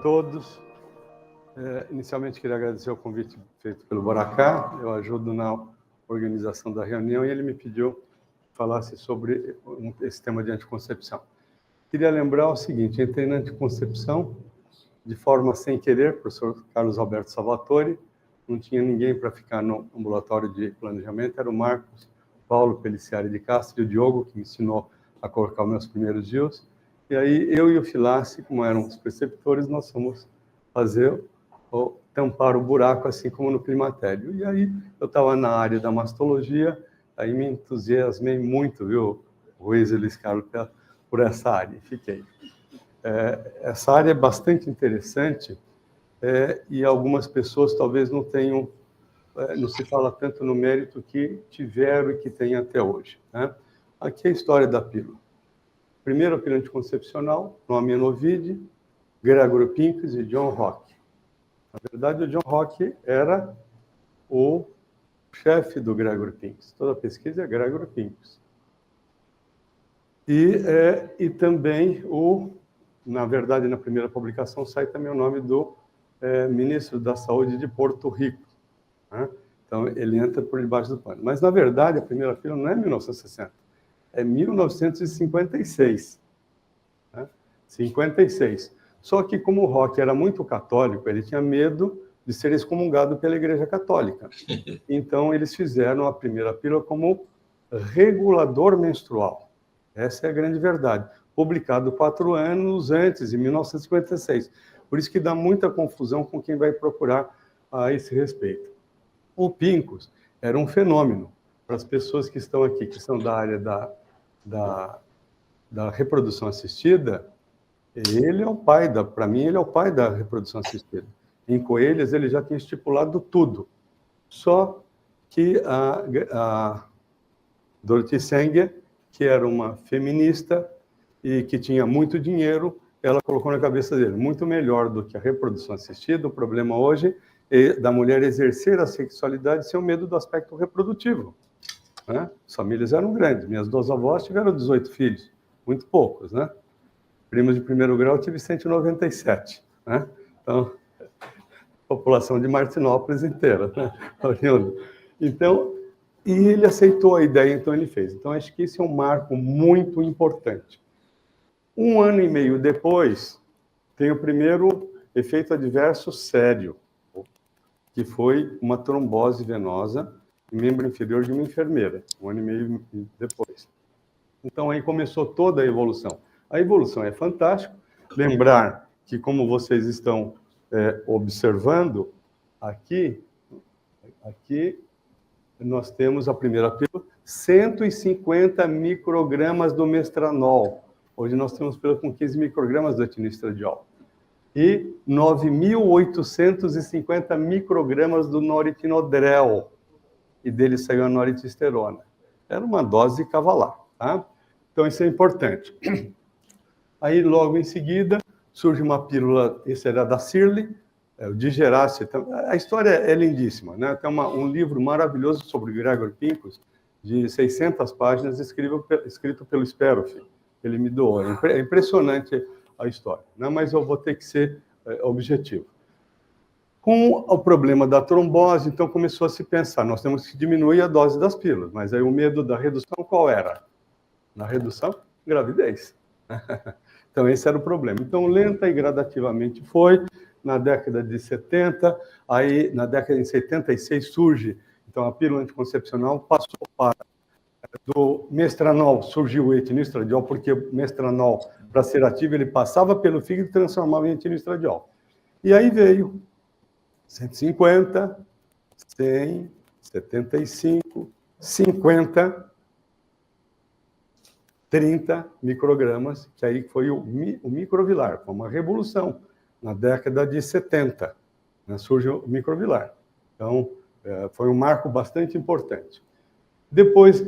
todos. Inicialmente, queria agradecer o convite feito pelo Boracá. Eu ajudo na organização da reunião e ele me pediu que falasse sobre esse tema de anticoncepção. Queria lembrar o seguinte: entrei na anticoncepção de forma sem querer, professor Carlos Alberto Salvatore, não tinha ninguém para ficar no ambulatório de planejamento, era o Marcos Paulo Peliciari de Castro e o Diogo, que me ensinou a colocar os meus primeiros DIUs. E aí eu e o Filassi, como eram os preceptores, nós fomos fazer ou tampar o buraco, assim como no climatério. E aí eu estava na área da mastologia, aí me entusiasmei muito, viu, Ruiz e Luiz Carlos, por essa área, e fiquei. Essa área é bastante interessante e algumas pessoas talvez não tenham, não se fala tanto no mérito que tiveram e que tem até hoje, né? Aqui é a história da pílula. Primeiro, a pílula anticoncepcional, nome Enovide, Gregory Pincus e John Rock. Na verdade, o John Rock era o chefe do Gregory Pincus. Toda a pesquisa é Gregory Pincus. E também, na verdade, na primeira publicação, sai também o nome do ministro da Saúde de Porto Rico, né? Então, ele entra por debaixo do pano. Mas, na verdade, a primeira pílula não é 1960, é 1956. Né? 56. Só que, como o Rock era muito católico, ele tinha medo de ser excomungado pela Igreja Católica. Então, eles fizeram a primeira pílula como regulador menstrual. Essa é a grande verdade. Publicado 4 anos antes, em 1956. Por isso que dá muita confusão com quem vai procurar a esse respeito. O Pincus era um fenômeno para as pessoas que estão aqui, que são da área da reprodução assistida. Ele é o pai para mim, ele é o pai da reprodução assistida. Em coelhas, ele já tinha estipulado tudo. Só que a Dorothy Sanger, que era uma feminista e que tinha muito dinheiro, ela colocou na cabeça dele, muito melhor do que a reprodução assistida, o problema hoje é da mulher exercer a sexualidade sem o medo do aspecto reprodutivo. Né? As famílias eram grandes, minhas 2 avós tiveram 18 filhos, muito poucos, né? Primos de primeiro grau, eu tive 197, né? Então, população de Martinópolis inteira, né? Então, e ele aceitou a ideia, então ele fez. Então, acho que esse é um marco muito importante. 1 ano e meio depois, tem o primeiro efeito adverso sério, que foi uma trombose venosa em membro inferior de uma enfermeira, 1 ano e meio depois. Então, aí começou toda a evolução. A evolução é fantástica. Lembrar que, como vocês estão observando, aqui nós temos a primeira pílula, 150 microgramas do mestranol. Hoje nós temos pílula com 15 microgramas do etinistradiol. E 9.850 microgramas do noretinodrel. E dele saiu a noritesterona. Era uma dose cavalar, tá? Então, isso é importante. Aí, logo em seguida, surge uma pílula, esse era da Shirley, o Digerace. A história é lindíssima, né? Tem um livro maravilhoso sobre Gregory Pincus, de 600 páginas, escrito pelo Speroff. Ele me doou. É impressionante a história, né? Mas eu vou ter que ser objetivo. Com o problema da trombose, então começou a se pensar, nós temos que diminuir a dose das pílulas, mas aí o medo da redução qual era? Na redução, gravidez. Então, esse era o problema. Então, lenta e gradativamente foi. Na década de 70, aí na década de 76 surge, então, a pílula anticoncepcional passou para do mestranol, surgiu o etinistradiol, porque o mestranol, para ser ativo, ele passava pelo fígado e transformava em etinistradiol. E aí veio 150, 100, 75, 50... 30 microgramas, que aí foi o microvilar, foi uma revolução. Na década de 70, né, surge o microvilar. Então, foi um marco bastante importante. Depois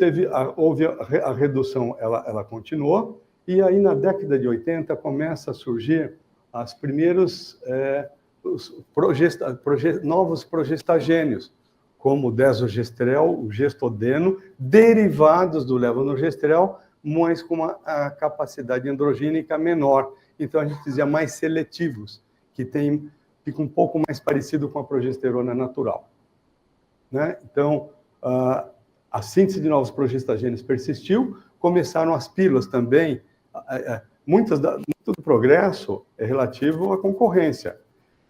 houve a redução, ela continuou, e aí na década de 80 começa a surgir os primeiros novos progestagênios, como o desogestrel, o gestodeno, derivados do levonorgestrel, mas com a capacidade androgênica menor. Então, a gente dizia mais seletivos. que fica um pouco mais parecido com a progesterona natural, né? Então, a síntese de novos progestagênios persistiu, começaram as pílulas também. Muito do progresso é relativo à concorrência.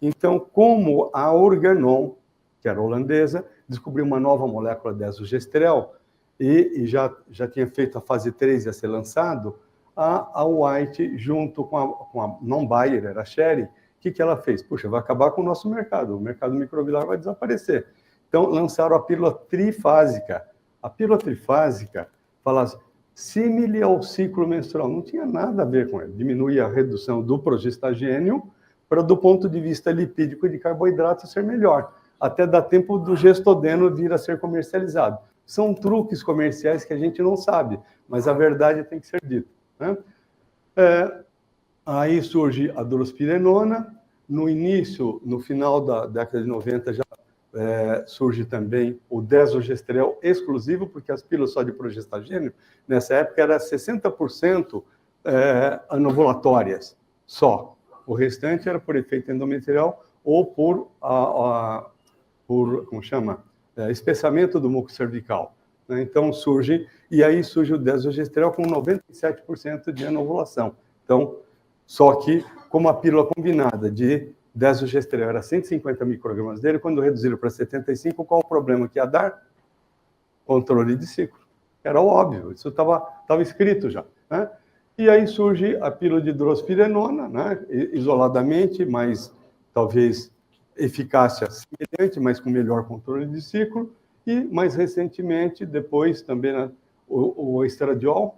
Então, como a Organon, que era holandesa, descobriu uma nova molécula de desogestrel e já tinha feito a fase 3 a ser lançado, a White, junto com a non-Bayer, era a Sherry, o que ela fez? Puxa, vai acabar com o nosso mercado, o mercado microbial vai desaparecer. Então, lançaram a pílula trifásica. A pílula trifásica falava símile ao ciclo menstrual, não tinha nada a ver com ele. Diminuía a redução do progestagênio para, do ponto de vista lipídico e de carboidrato, ser melhor. Até dar tempo do gestodeno vir a ser comercializado. São truques comerciais que a gente não sabe, mas a verdade tem que ser dita, né? Aí surge a drospirenona. No final da década de 90, já surge também o desogestrel exclusivo, porque as pílulas só de progestagênio, nessa época, eram 60% anovulatórias, só. O restante era por efeito endometrial ou por como chama? Espessamento do muco cervical, né? Então surge o desogestrel com 97% de anovulação. Então, só que, como a pílula combinada de desogestrel era 150 microgramas dele, quando reduziram para 75, qual o problema que ia dar? Controle de ciclo. Era óbvio, isso estava escrito já, né? E aí surge a pílula de drospirenona, né? Isoladamente, mas talvez eficácia semelhante, mas com melhor controle de ciclo. E, mais recentemente, depois também, né, o estradiol,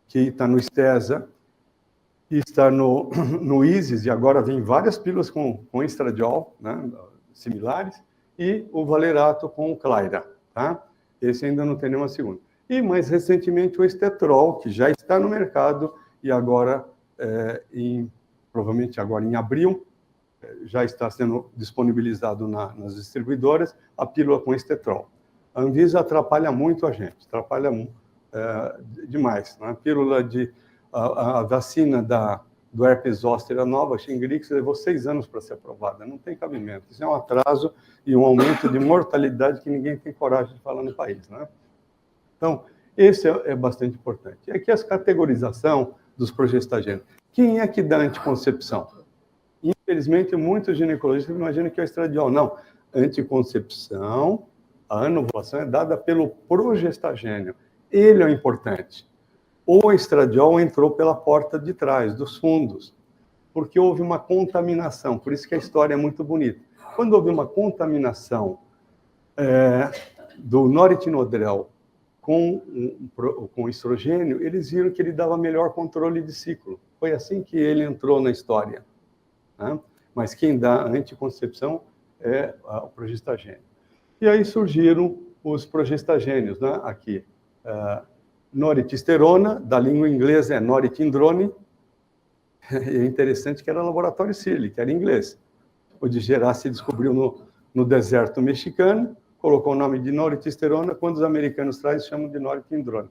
que está no Stesa, está no ISIS, e agora vem várias pílulas com estradiol, né, similares, e o valerato com o Claira, tá? Esse ainda não tem nenhuma segunda. E, mais recentemente, o estetrol, que já está no mercado, e agora, provavelmente agora em abril, já está sendo disponibilizado nas distribuidoras, a pílula com estetrol. A Anvisa atrapalha muito a gente, atrapalha demais, né? A pílula a vacina do herpes zoster, a nova Shingrix, levou 6 anos para ser aprovada. Não tem cabimento. Isso é um atraso e um aumento de mortalidade que ninguém tem coragem de falar no país, né? Então, esse é bastante importante. E aqui a categorização dos progestagênios. Quem é que dá anticoncepção? Infelizmente, muitos ginecologistas imaginam que é o estradiol. Não. Anticoncepção, a anovulação é dada pelo progestagênio. Ele é o importante. O estradiol entrou pela porta de trás, dos fundos, porque houve uma contaminação. Por isso que a história é muito bonita. Quando houve uma contaminação do noretinodrel com estrogênio, eles viram que ele dava melhor controle de ciclo. Foi assim que ele entrou na história, né? Mas quem dá anticoncepção é o progestagênio. E aí surgiram os progestagênios, né? Aqui, noritesterona, da língua inglesa é noritindrone. E é interessante que era laboratório Sirle, que era inglês. O de Gerar se descobriu no deserto mexicano, colocou o nome de noritesterona, quando os americanos trazem, chamam de noritindrone.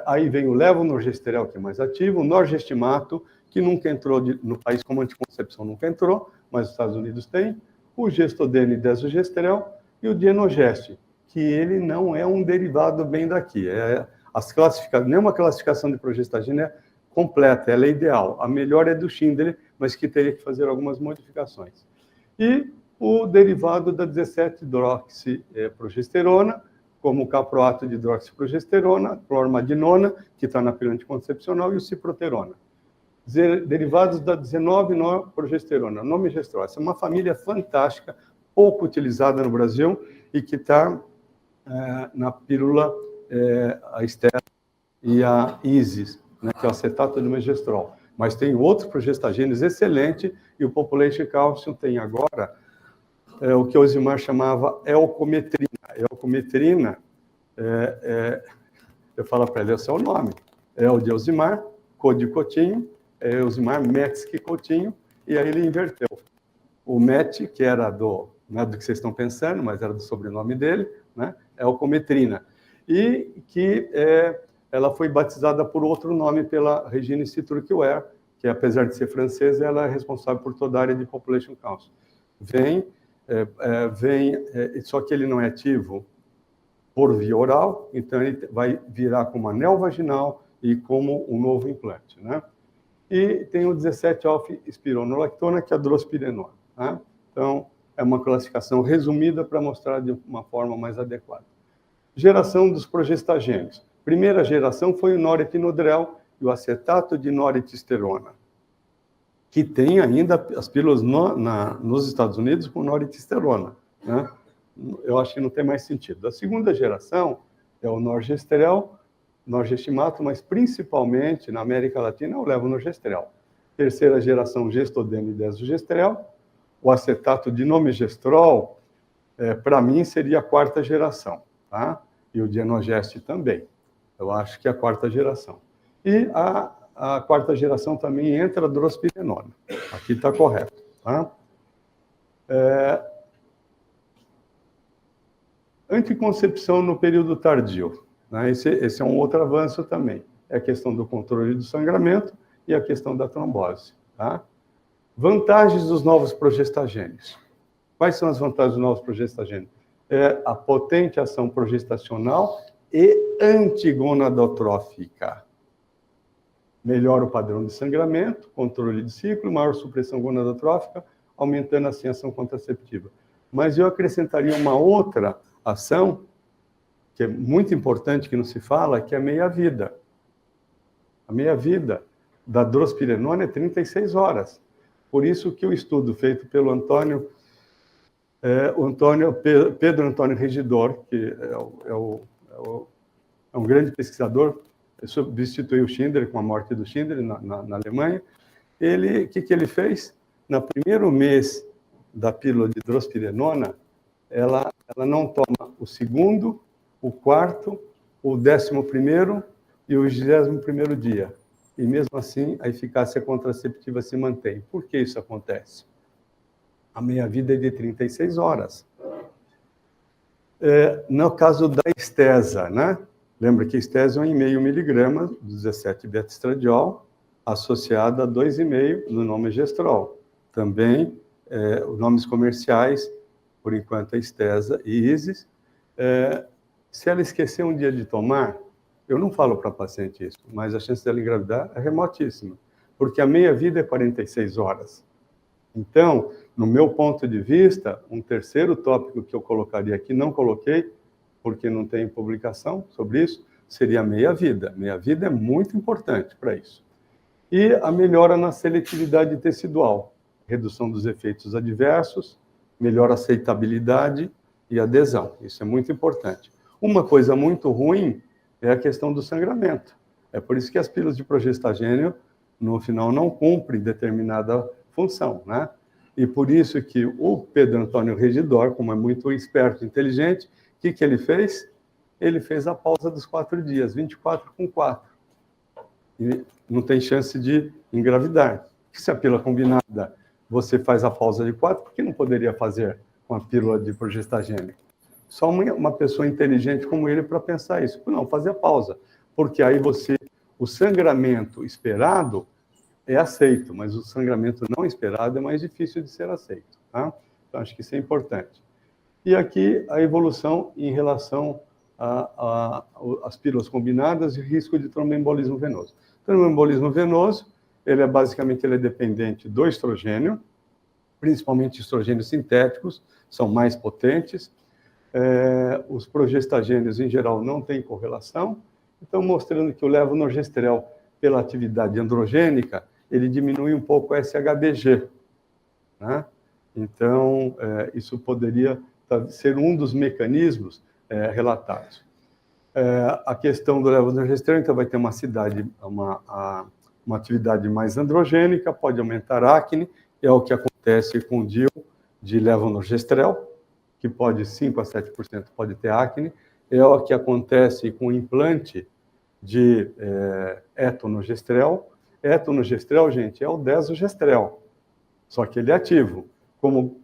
Aí vem o levonorgestrel, que é mais ativo, o norgestimato, que nunca entrou no país como anticoncepção, nunca entrou, mas os Estados Unidos têm, o gestodeno e desogestrel, e o dienogeste, que ele não é um derivado bem daqui. Nenhuma classificação de progestagênio é completa, ela é ideal. A melhor é do Schindler, mas que teria que fazer algumas modificações. E o derivado da 17-hidroxiprogesterona, como o caproato de hidroxiprogesterona, clormadinona, que está na pílula anticoncepcional, e o ciproterona. Derivados da 19-norprogesterona, nomigestrol. Essa é uma família fantástica, pouco utilizada no Brasil, e que está na pílula a Estera e a ISIS, né, que é o acetato de megestrol. Mas tem outros progestagênios excelentes, e o Population Calcium tem agora o que o Elzimar chamava elcometrina. Elcometrina, eu falo para ele, esse é o nome. É o de Elzimar, Co de Coutinho, Elzimar Metzke Coutinho, e aí ele inverteu. O Met, que era não é do que vocês estão pensando, mas era do sobrenome dele, né? Elcometrina. E que ela foi batizada por outro nome pela Regine Citrockware, que apesar de ser francesa, ela é responsável por toda a área de Population Council. Só que ele não é ativo por via oral, então ele vai virar como anel vaginal e como um novo implante, né? E tem o 17-alfa-espironolactona, que é a drospirenona, né? Então, é uma classificação resumida para mostrar de uma forma mais adequada. Geração dos progestagênios. Primeira geração foi o norepinodrel e o acetato de noretisterona, que tem ainda as pílulas nos Estados Unidos com noretisterona, né? Eu acho que não tem mais sentido. A segunda geração é o norgestrel, norgestimato, mas principalmente na América Latina é o levonorgestrel. Terceira geração, gestodeno e desogestrel. O acetato de nomigestrol, para mim, seria a quarta geração, tá? E o dienogeste também. Eu acho que é a quarta geração. E a quarta geração também entra a drospirenona. Aqui está correto, tá? Anticoncepção no período tardio, né? Esse é um outro avanço também. É a questão do controle do sangramento e a questão da trombose, tá? Vantagens dos novos progestagênios. Quais são as vantagens dos novos progestagênios? É a potente ação progestacional e antigonadotrófica. Melhora o padrão de sangramento, controle de ciclo, maior supressão gonadotrófica, aumentando assim a ação contraceptiva. Mas eu acrescentaria uma outra ação, que é muito importante, que não se fala, que é a meia-vida. A meia-vida da drospirenona é 36 horas. Por isso que o estudo feito pelo Pedro Antônio Regidor, que é um grande pesquisador, substituiu o Schindler com a morte do Schindler na Alemanha. O que ele fez? No primeiro mês da pílula de drospirenona, ela não toma o segundo, o quarto, o 11º e o 21º dia. E mesmo assim, a eficácia contraceptiva se mantém. Por que isso acontece? A meia-vida é de 36 horas. No caso da estesa, né? Lembra que estesa é 1,5 miligramas de 17-beta-estradiol, associada a 2,5 no nomigestrol. Também, os nomes comerciais, por enquanto, é estesa e ISIS. Se ela esquecer um dia de tomar, eu não falo para a paciente isso, mas a chance dela engravidar é remotíssima, porque a meia-vida é 46 horas. Então, no meu ponto de vista, um terceiro tópico que eu colocaria aqui, não coloquei, porque não tem publicação sobre isso, seria a meia-vida. Meia-vida é muito importante para isso. E a melhora na seletividade tecidual, redução dos efeitos adversos, melhor aceitabilidade e adesão. Isso é muito importante. Uma coisa muito ruim é a questão do sangramento. É por isso que as pílulas de progestagênio, no final, não cumprem determinada função, né? E por isso que o Pedro Antônio Regidor, como é muito esperto e inteligente, o que ele fez? Ele fez a pausa dos 4 dias, 24 com 4. E não tem chance de engravidar. Se a pílula combinada, você faz a pausa de 4, por que não poderia fazer com a pílula de progestagênio? Só uma pessoa inteligente como ele para pensar isso. Não, fazer a pausa. Porque aí o sangramento esperado é aceito, mas o sangramento não esperado é mais difícil de ser aceito, tá? Então, acho que isso é importante. E aqui a evolução em relação às pílulas combinadas e o risco de tromboembolismo venoso. O tromboembolismo venoso, ele é dependente do estrogênio, principalmente estrogênios sintéticos, são mais potentes. Os progestagênios, em geral, não têm correlação. Então, mostrando que o levonorgestrel, pela atividade androgênica, ele diminui um pouco o SHBG, né? Então, isso poderia ser um dos mecanismos relatados. A questão do levonorgestrel, então, vai ter uma atividade mais androgênica, pode aumentar a acne, é o que acontece com o DIU de levonorgestrel, que pode 5 a 7% pode ter acne, é o que acontece com o implante de etonogestrel. Etonogestrel, gente, é o desogestrel, só que ele é ativo. Quando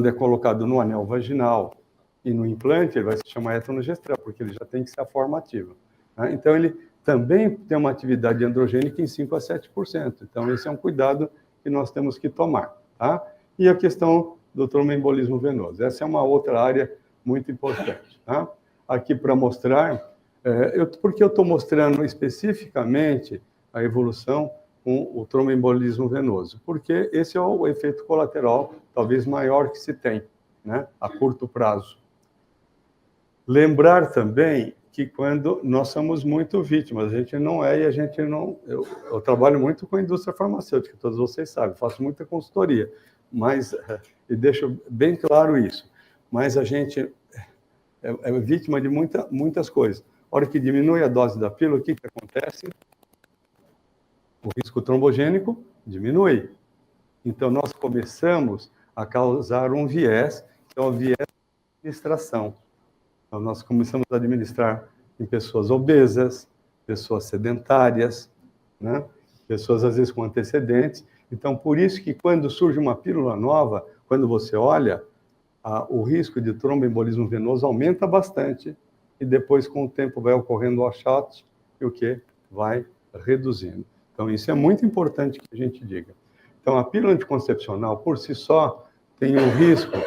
é colocado no anel vaginal e no implante, ele vai se chamar etonogestrel, porque ele já tem que ser a forma ativa, né? Então, ele também tem uma atividade androgênica em 5 a 7%. Então, esse é um cuidado que nós temos que tomar. Tá? E a questão do tromboembolismo venoso. Essa é uma outra área muito importante. Tá? Aqui para mostrar, porque eu estou mostrando especificamente a evolução com o tromboembolismo venoso, porque esse é o efeito colateral talvez maior que se tem, né, a curto prazo. Lembrar também que quando nós somos muito vítimas, a gente não é e a gente não... Eu trabalho muito com a indústria farmacêutica, todos vocês sabem, faço muita consultoria, mas, e deixo bem claro isso, mas a gente é vítima de muitas coisas. A hora que diminui a dose da pílula, o que acontece? O risco trombogênico diminui. Então, nós começamos a causar um viés, que é o viés de administração. Então, nós começamos a administrar em pessoas obesas, pessoas sedentárias, né? Pessoas, às vezes, com antecedentes. Então, por isso que quando surge uma pílula nova, quando você olha, o risco de tromboembolismo venoso aumenta bastante e depois, com o tempo, vai ocorrendo o achate e o que? Vai reduzindo. Então, isso é muito importante que a gente diga. Então, a pílula anticoncepcional, por si só, tem um risco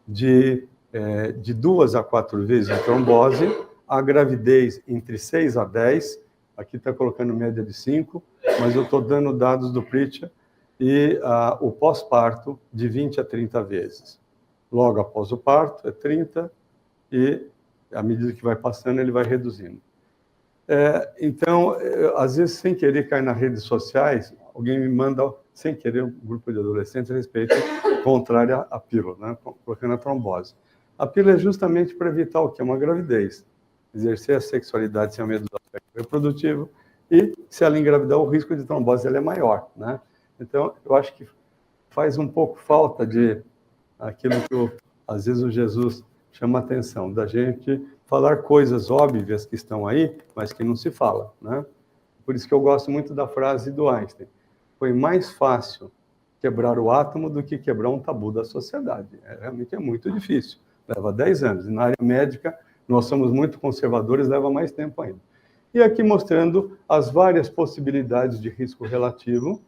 de 2 a 4 vezes a trombose, a gravidez entre 6 a 10, aqui está colocando média de 5, mas eu estou dando dados do Pritchard, e o pós-parto de 20 a 30 vezes. Logo após o parto é 30, e à medida que vai passando, ele vai reduzindo. Então, às vezes, sem querer cair nas redes sociais, alguém me manda, sem querer, um grupo de adolescentes a respeito contrário à pílula, né? Colocando a trombose. A pílula é justamente para evitar o que? Uma gravidez. Exercer a sexualidade sem medo do aspecto reprodutivo, e se ela engravidar, o risco de trombose é maior, né? Então, eu acho que faz um pouco falta de aquilo que, às vezes, o Jesus chama a atenção, da gente falar coisas óbvias que estão aí, mas que não se fala, né? Por isso que eu gosto muito da frase do Einstein. Foi mais fácil quebrar o átomo do que quebrar um tabu da sociedade. Realmente é muito difícil. Leva 10 anos. E na área médica, nós somos muito conservadores, leva mais tempo ainda. E aqui mostrando as várias possibilidades de risco relativo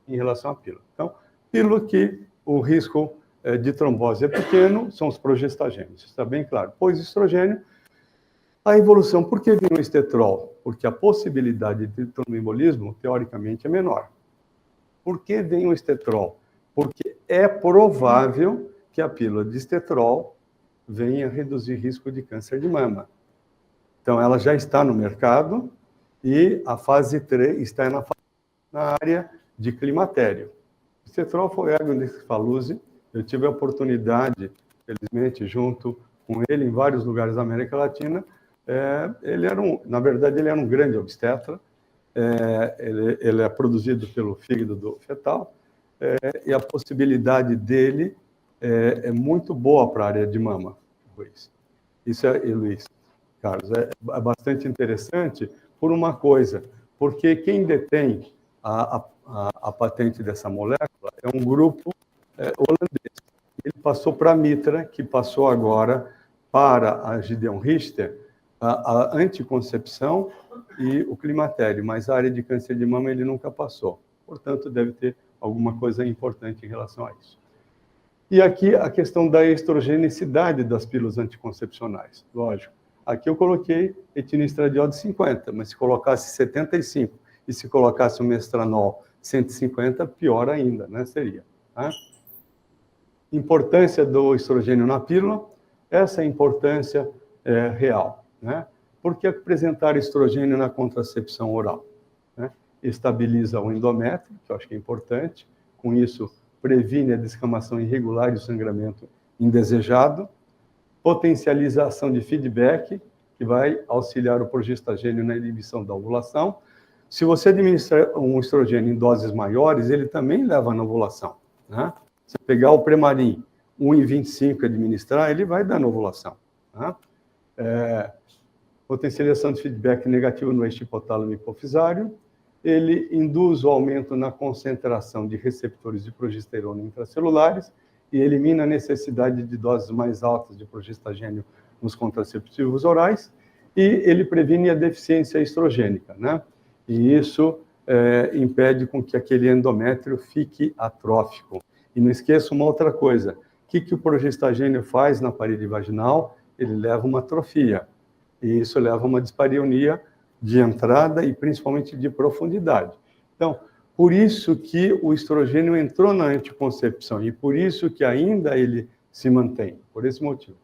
em relação à pílula. Então, pílula que o risco de trombose é pequeno, são os progestagênios. Está bem claro. Pois estrogênio, a evolução. Por que vem o estetrol? Porque a possibilidade de tromboembolismo, teoricamente, é menor. Por que vem o estetrol? Porque é provável que a pílula de estetrol venha reduzir risco de câncer de mama. Então, ela já está no mercado e a fase 3 está na área de climatério. O estetrol foi ergonisfaluze. Eu tive a oportunidade, felizmente, junto com ele, em vários lugares da América Latina. Na verdade, ele era um grande obstetra. Ele é produzido pelo fígado do fetal, e a possibilidade dele é muito boa para a área de mama, Luiz. Isso e Luiz, Carlos, é bastante interessante por uma coisa, porque quem detém a patente dessa molécula é um grupo holandês. Ele passou para a Mitra, que passou agora para a Gideon Richter, a anticoncepção e o climatério, mas a área de câncer de mama ele nunca passou. Portanto, deve ter alguma coisa importante em relação a isso. E aqui a questão da estrogenicidade das pílulas anticoncepcionais. Lógico, aqui eu coloquei etinistradiol de 50, mas se colocasse 75 e se colocasse o mestranol 150, pior ainda, né? Seria. Tá? Importância do estrogênio na pílula, essa é a importância real. Né? Por que apresentar estrogênio na contracepção oral? Né? Estabiliza o endométrio, que eu acho que é importante, com isso previne a descamação irregular e o sangramento indesejado, potencializa a ação de feedback, que vai auxiliar o progestagênio na inibição da ovulação. Se você administrar um estrogênio em doses maiores, ele também leva na ovulação. Né? Se pegar o Premarin 1,25 e administrar, ele vai dar na ovulação. Né? Potencialização de feedback negativo no eixo hipotálamo hipofisário, ele induz o aumento na concentração de receptores de progesterona intracelulares e elimina a necessidade de doses mais altas de progestagênio nos contraceptivos orais, e ele previne a deficiência estrogênica, né? E isso impede com que aquele endométrio fique atrófico. E não esqueça uma outra coisa, o que o progestagênio faz na parede vaginal? Ele leva uma atrofia, e isso leva a uma dispareunia de entrada e principalmente de profundidade. Então, por isso que o estrogênio entrou na anticoncepção e por isso que ainda ele se mantém, por esse motivo.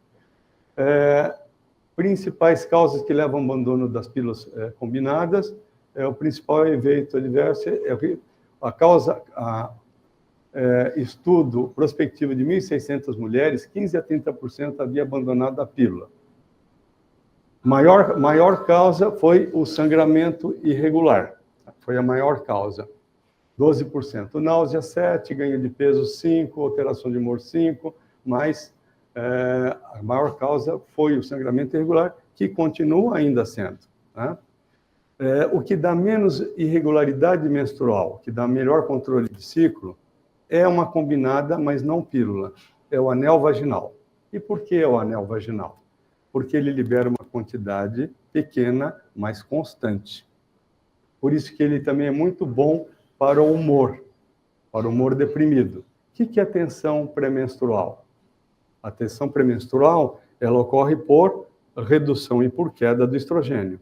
Principais causas que levam ao abandono das pílulas combinadas, o principal evento adverso estudo prospectivo de 1.600 mulheres, 15 a 30% havia abandonado a pílula. Maior causa foi o sangramento irregular, foi a maior causa, 12%. Náusea 7%, ganho de peso 5%, alteração de humor 5%, mas a maior causa foi o sangramento irregular, que continua ainda sendo, né? O que dá menos irregularidade menstrual, que dá melhor controle de ciclo, é uma combinada, mas não pílula, é o anel vaginal. E por que é o anel vaginal? Porque ele libera uma quantidade pequena, mas constante. Por isso que ele também é muito bom para o humor deprimido. O que é a tensão pré-menstrual? A tensão pré-menstrual, ela ocorre por redução e por queda do estrogênio.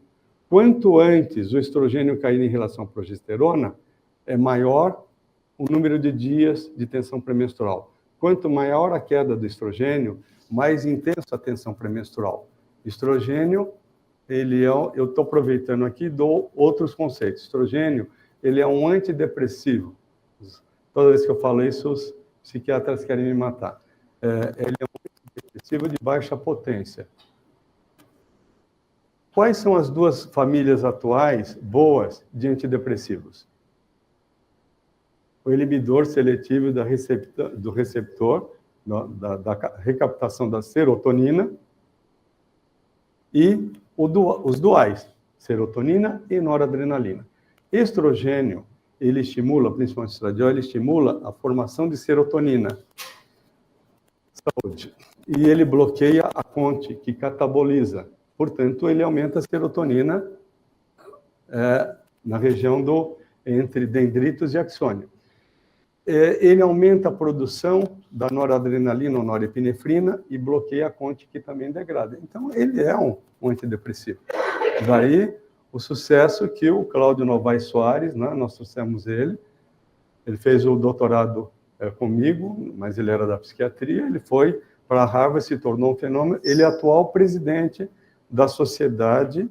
Quanto antes o estrogênio cair em relação à progesterona, é maior o número de dias de tensão pré-menstrual. Quanto maior a queda do estrogênio, mais intensa a tensão pré-menstrual. Estrogênio, eu estou aproveitando aqui, dou outros conceitos. Estrogênio, ele é um antidepressivo. Toda vez que eu falo isso, os psiquiatras querem me matar. Ele é um antidepressivo de baixa potência. Quais são as duas famílias atuais boas de antidepressivos? O inibidor seletivo do receptor, da recaptação da serotonina, e os duais, serotonina e noradrenalina. Estrogênio, ele estimula, principalmente o estradiol, ele estimula a formação de serotonina. Saúde. E ele bloqueia a CONT, que cataboliza. Portanto, ele aumenta a serotonina na região entre dendritos e axônio. Ele aumenta a produção da noradrenalina ou norepinefrina e bloqueia a CONT, que também degrada. Então, ele é um antidepressivo. Daí, o sucesso que o Cláudio Novaes Soares, né, nós trouxemos ele fez o doutorado comigo, mas ele era da psiquiatria, ele foi para Harvard, se tornou um fenômeno, ele é atual presidente da sociedade,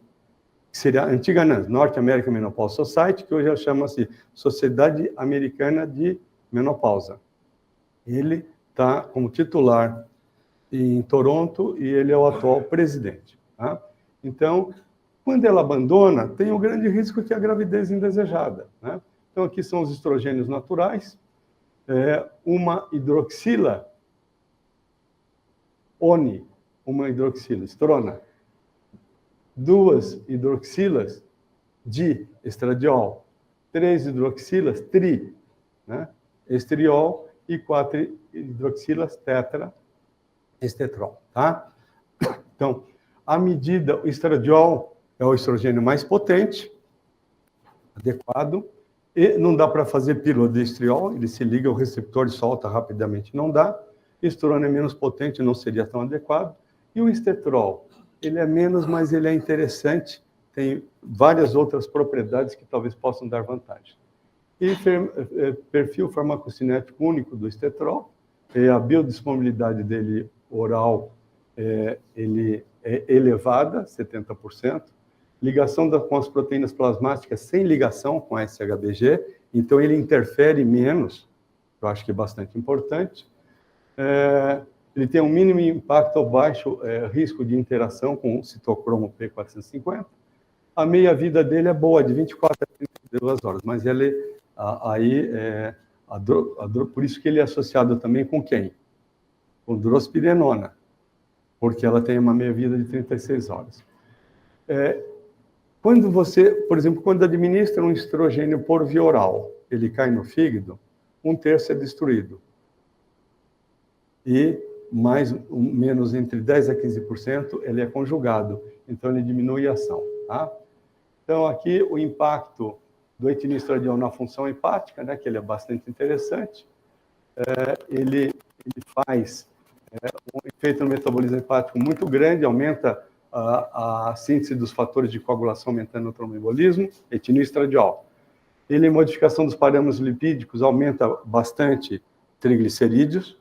que seria a antiga North American Menopause Society, que hoje chama-se Sociedade Americana de Menopausa. Ele está como titular em Toronto e ele é o atual presidente. Tá? Então, quando ela abandona, tem o grande risco que é a gravidez indesejada. Né? Então, aqui são os estrogênios naturais, uma hidroxila, uma hidroxila, estrona, 2 hidroxilas de estradiol, 3 hidroxilas tri, né? Estriol e 4 hidroxilas tetraestetrol, tá? Então, à medida, o estradiol é o estrogênio mais potente, adequado, e não dá para fazer pílula de estriol, ele se liga ao receptor e solta rapidamente, não dá. Estrona é menos potente, não seria tão adequado. E o estetrol, ele é menos, mas ele é interessante, tem várias outras propriedades que talvez possam dar vantagem. E perfil farmacocinético único do estetrol, a biodisponibilidade dele oral ele é elevada, 70%, ligação com as proteínas plasmáticas sem ligação com a SHBG, então ele interfere menos, eu acho que é bastante importante. Ele tem um mínimo impacto ou baixo risco de interação com o citocromo P450. A meia-vida dele é boa, de 24 a 32 horas, mas ele por isso que ele é associado também com quem? Com drospirenona, porque ela tem uma meia-vida de 36 horas. Quando você, por exemplo, quando administra um estrogênio por via oral, ele cai no fígado, 1/3 é destruído. E menos entre 10% a 15%, ele é conjugado. Então, ele diminui a ação. Tá? Então, aqui o impacto do etinistradiol na função hepática, né, que ele é bastante interessante. Ele faz um efeito no metabolismo hepático muito grande, aumenta a síntese dos fatores de coagulação, aumentando o tromboembolismo, etinistradiol. Ele, em modificação dos parâmetros lipídicos, aumenta bastante triglicerídeos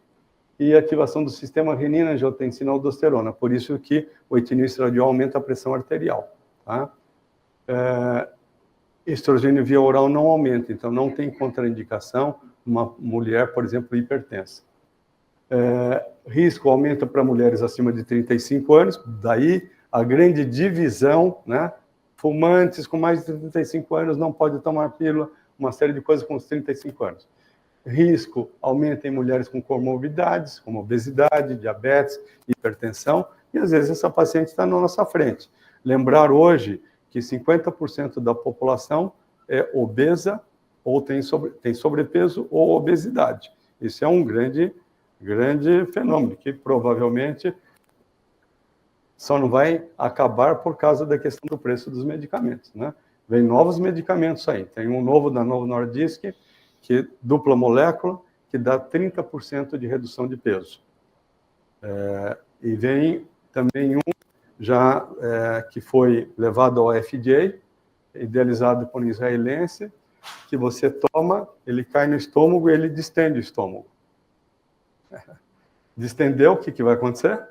e ativação do sistema renina, angiotensina, aldosterona. Por isso que o etinistradiol aumenta a pressão arterial. Tá? Estrogênio via oral não aumenta, então não tem contraindicação uma mulher, por exemplo, hipertensa. Risco aumenta para mulheres acima de 35 anos, daí a grande divisão, né? Fumantes com mais de 35 anos não pode tomar pílula, uma série de coisas com os 35 anos. Risco aumenta em mulheres com comorbidades, como obesidade, diabetes, hipertensão, e às vezes essa paciente está na nossa frente. Lembrar hoje que 50% da população é obesa ou tem sobrepeso ou obesidade. Isso é um grande fenômeno, que provavelmente só não vai acabar por causa da questão do preço dos medicamentos, né? Vem novos medicamentos aí. Tem um novo da Novo Nordisk, que dupla molécula, que dá 30% de redução de peso. E vem também um já que foi levado ao FDA, idealizado por um israelense, que você toma, ele cai no estômago e ele distende o estômago. Distendeu, o que vai acontecer?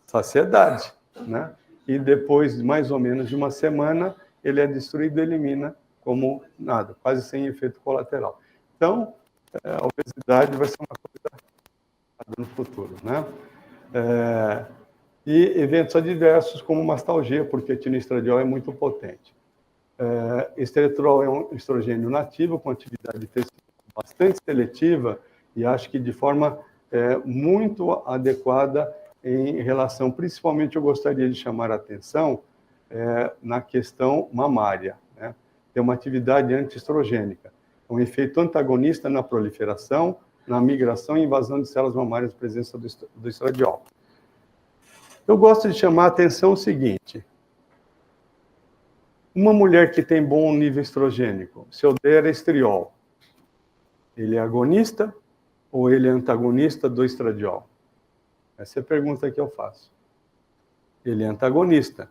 Saciedade, né? E depois, mais ou menos de uma semana, ele é destruído e elimina como nada, quase sem efeito colateral. Então, a obesidade vai ser uma coisa no futuro, né? E eventos adversos como mastalgia, porque o etinistradiol é muito potente. Esteretrol é um estrogênio nativo, com atividade bastante seletiva, e acho que de forma muito adequada em relação, principalmente eu gostaria de chamar a atenção na questão mamária, né? Tem uma atividade antiestrogênica, um efeito antagonista na proliferação, na migração e invasão de células mamárias, presença do estradiol. Eu gosto de chamar a atenção o seguinte: uma mulher que tem bom nível estrogênico, se eu der estriol, ele é agonista ou ele é antagonista do estradiol? Essa é a pergunta que eu faço. Ele é antagonista,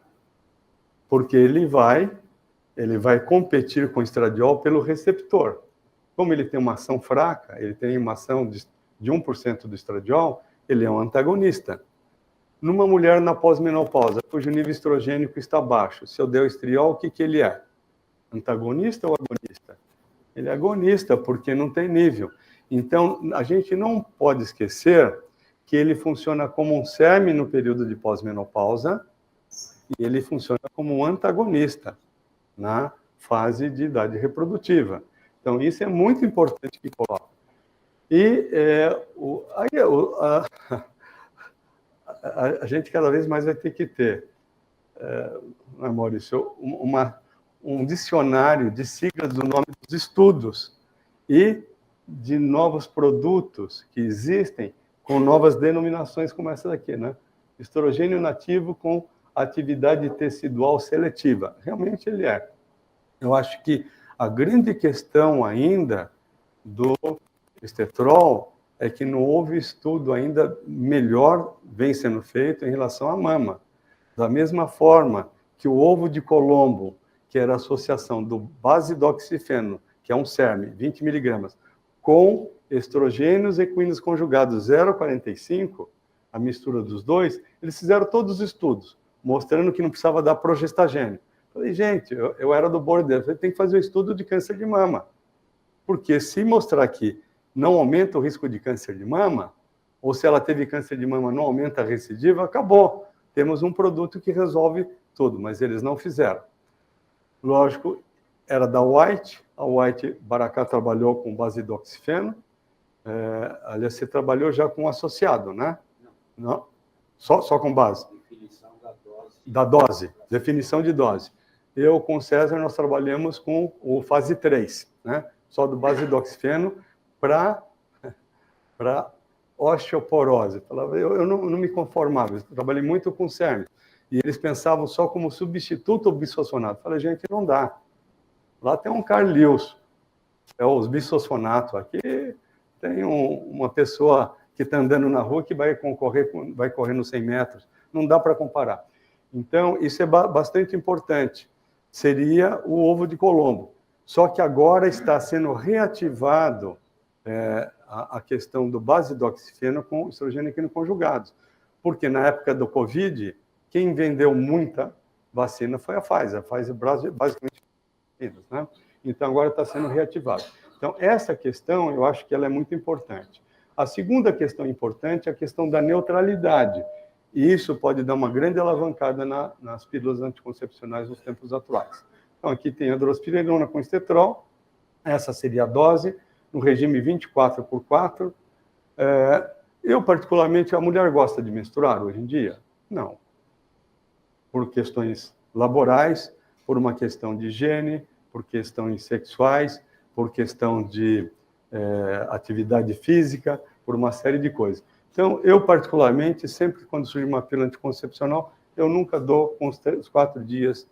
porque ele vai competir com o estradiol pelo receptor. Como ele tem uma ação fraca, ele tem uma ação de 1% do estradiol, ele é um antagonista. Numa mulher na pós-menopausa, cujo nível estrogênico está baixo, se eu der o estriol, o que ele é? Antagonista ou agonista? Ele é agonista, porque não tem nível. Então, a gente não pode esquecer que ele funciona como um SERM no período de pós-menopausa e ele funciona como um antagonista na fase de idade reprodutiva. Então, isso é muito importante que coloque. E a gente cada vez mais vai ter que ter, Maurício, um dicionário de siglas do nome dos estudos e de novos produtos que existem com novas denominações como essa daqui, né? Estrogênio nativo com atividade tecidual seletiva. Realmente ele é. Eu acho que a grande questão ainda do estetrol é que não houve estudo ainda melhor vem sendo feito em relação à mama. Da mesma forma que o ovo de Colombo, que era a associação do basidoxifeno, que é um SERM, 20 miligramas, com estrogênios equinos conjugados 0,45, a mistura dos dois, eles fizeram todos os estudos, mostrando que não precisava dar progestagênio. Falei, gente, eu era do board dele, falei, tem que fazer o estudo de câncer de mama. Porque se mostrar que não aumenta o risco de câncer de mama, ou se ela teve câncer de mama não aumenta a recidiva, acabou. Temos um produto que resolve tudo, mas eles não fizeram. Lógico, era da White, a White Baracá trabalhou com basidoxifeno, aliás, você trabalhou já com associado, né? Não? Só com base? Definição da dose. Definição de dose. Eu, com o César, nós trabalhamos com o fase 3, né? Só do basidoxifeno para osteoporose. Eu não me conformava, eu trabalhei muito com CERN, e eles pensavam só como substituto ao bisfosfonato. Eu falei, gente, não dá. Lá tem um Carl Lewis, é os bisfosfonatos. Aqui tem uma pessoa que está andando na rua que vai correr nos 100 metros. Não dá para comparar. Então, isso é bastante importante. Seria o ovo de Colombo. Só que agora está sendo reativado a questão do bacidoxifeno com estrogênio e conjugados. Porque na época do Covid, quem vendeu muita vacina foi a Pfizer. A Pfizer basicamente, né? Então agora está sendo reativado. Então essa questão eu acho que ela é muito importante. A segunda questão importante é a questão da neutralidade. E isso pode dar uma grande alavancada nas pílulas anticoncepcionais nos tempos atuais. Então aqui tem a drospirenona com estetrol, essa seria a dose, no regime 24/4. Eu, particularmente, a mulher gosta de menstruar hoje em dia? Não. Por questões laborais, por uma questão de higiene, por questões sexuais, por questão de atividade física, por uma série de coisas. Então, eu, particularmente, sempre quando surge uma pílula anticoncepcional, eu nunca dou com os 4 dias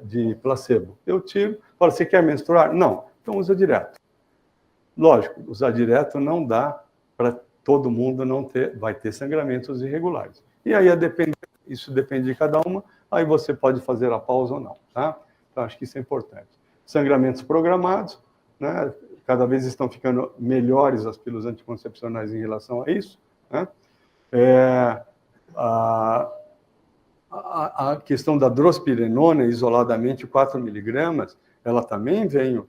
de placebo. Eu tiro, falo, você quer menstruar? Não, então usa direto. Lógico, usar direto não dá para todo mundo vai ter sangramentos irregulares. E aí, isso depende de cada uma, aí você pode fazer a pausa ou não, tá? Então, acho que isso é importante. Sangramentos programados, né? Cada vez estão ficando melhores as pílulas anticoncepcionais em relação a isso, né? A questão da drospirenona, isoladamente 4 miligramas, ela também veio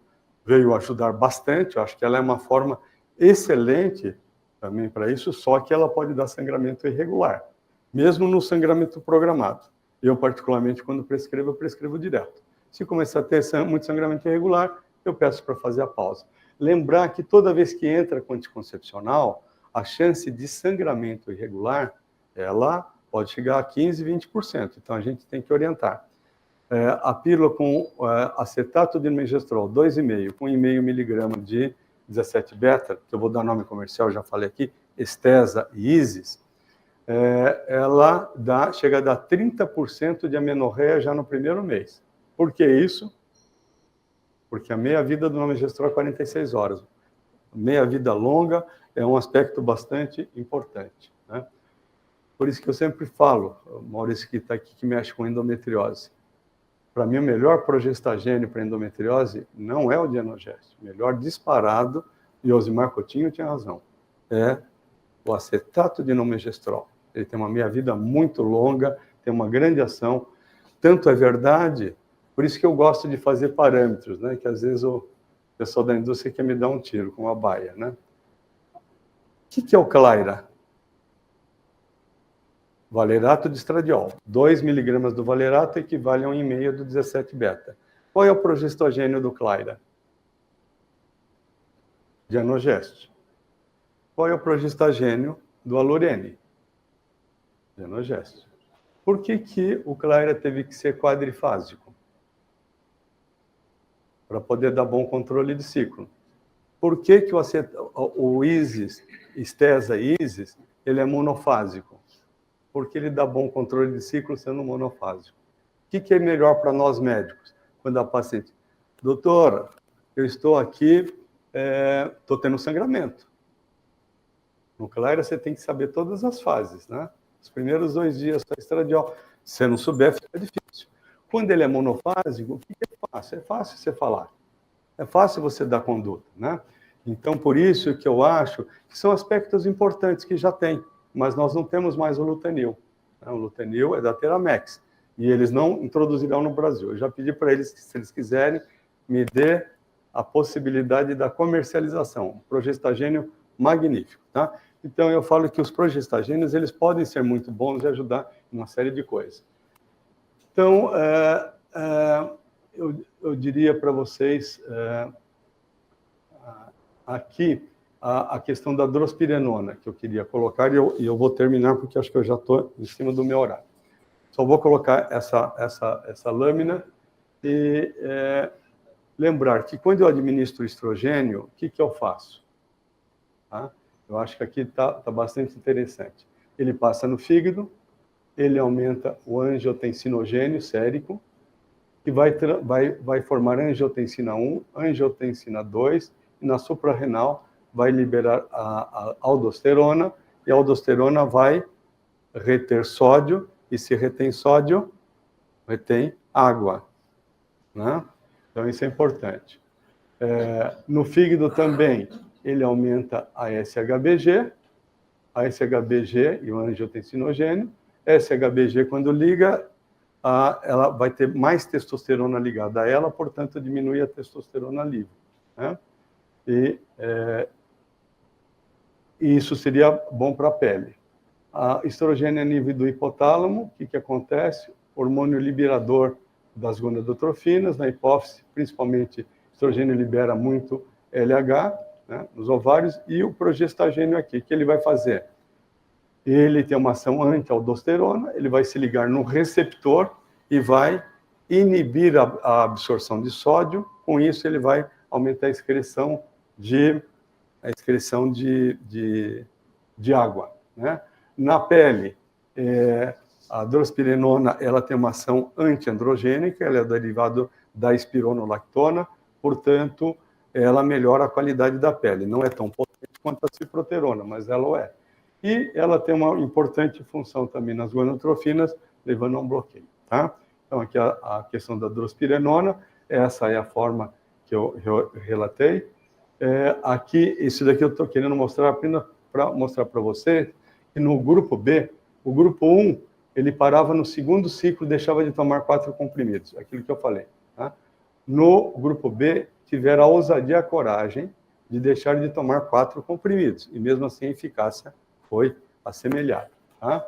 ajudar bastante. Eu acho que ela é uma forma excelente também para isso, só que ela pode dar sangramento irregular, mesmo no sangramento programado. Eu, particularmente, quando prescrevo, eu prescrevo direto. Se começar a ter muito sangramento irregular, eu peço para fazer a pausa. Lembrar que toda vez que entra com anticoncepcional, a chance de sangramento irregular, ela pode chegar a 15%, 20%. Então, a gente tem que orientar. A pílula com acetato de megestrol, 2,5, com 1,5 miligrama de 17-beta, que eu vou dar nome comercial, já falei aqui, Estesa e Isis, ela chega a dar 30% de amenorreia já no primeiro mês. Por que isso? Porque a meia-vida do megestrol é 46 horas. Meia-vida longa é um aspecto bastante importante, né? Por isso que eu sempre falo, o Maurício que está aqui, que mexe com endometriose, para mim o melhor progestagênio para endometriose não é o Dianogest. O melhor disparado, e Osimar Coutinho tinha razão, é o acetato de megestrol. Ele tem uma meia-vida muito longa, tem uma grande ação. Tanto é verdade, por isso que eu gosto de fazer parâmetros, né? Que às vezes o pessoal da indústria quer me dar um tiro com uma baia, né? O que é o Claira? Valerato de estradiol. 2 miligramas do valerato equivale a 1,5 do 17-beta. Qual é o progestogênio do Claira? Dianogest. Qual é o progestagênio do Alurene? Dianogest. Por que o Claira teve que ser quadrifásico? Para poder dar bom controle de ciclo. Por que o Isis, Estesa e Isis, ele é monofásico? Porque ele dá bom controle de ciclo sendo monofásico. O que é melhor para nós médicos? Quando a paciente, doutora, eu estou aqui, estou tendo sangramento. No Claira, você tem que saber todas as fases, né? Os primeiros 2 dias só estradiol. Se você não souber, fica difícil. Quando ele é monofásico, o que é fácil? É fácil você falar. É fácil você dar conduta, né? Então, por isso que eu acho que são aspectos importantes que já tem, mas nós não temos mais o Lutenil. O Lutenil é da Teramex, e eles não introduzirão no Brasil. Eu já pedi para eles que, se eles quiserem, me dê a possibilidade da comercialização. Um progestagênio magnífico, tá? Então, eu falo que os progestagênios, eles podem ser muito bons e ajudar em uma série de coisas. Então, eu diria para vocês aqui a questão da drospirenona, que eu queria colocar, e eu vou terminar, porque acho que eu já estou em cima do meu horário. Só vou colocar essa lâmina e lembrar que quando eu administro estrogênio, o que eu faço? Tá? Eu acho que aqui está bastante interessante. Ele passa no fígado, ele aumenta o angiotensinogênio sérico, que vai formar angiotensina 1, angiotensina 2, e na suprarrenal vai liberar a aldosterona, e a aldosterona vai reter sódio, e se retém sódio, retém água, né? Então isso é importante. No fígado também, ele aumenta a SHBG e o angiotensinogênio. SHBG, quando liga, ela vai ter mais testosterona ligada a ela, portanto, diminui a testosterona livre, né? E isso seria bom para a pele. A estrogênio a nível do hipotálamo, o que acontece? Hormônio liberador das gonadotrofinas, na hipófise, principalmente, estrogênio libera muito LH, né, nos ovários, e o progestagênio aqui, o que ele vai fazer? Ele tem uma ação anti-aldosterona, ele vai se ligar no receptor e vai inibir a absorção de sódio, com isso ele vai aumentar a excreção de água, né? Na pele, a drospirenona, ela tem uma ação antiandrogênica, ela é derivado da espironolactona, portanto, ela melhora a qualidade da pele. Não é tão potente quanto a ciproterona, mas ela é. E ela tem uma importante função também nas gonadotrofinas, levando a um bloqueio, tá? Então, aqui a questão da drospirenona, essa é a forma que eu relatei. Aqui, isso daqui eu estou querendo mostrar apenas para mostrar para você que no grupo B, o grupo 1, ele parava no segundo ciclo e deixava de tomar 4 comprimidos, aquilo que eu falei, tá? No grupo B, tiveram a ousadia e a coragem de deixar de tomar 4 comprimidos, e mesmo assim a eficácia foi assemelhada, tá?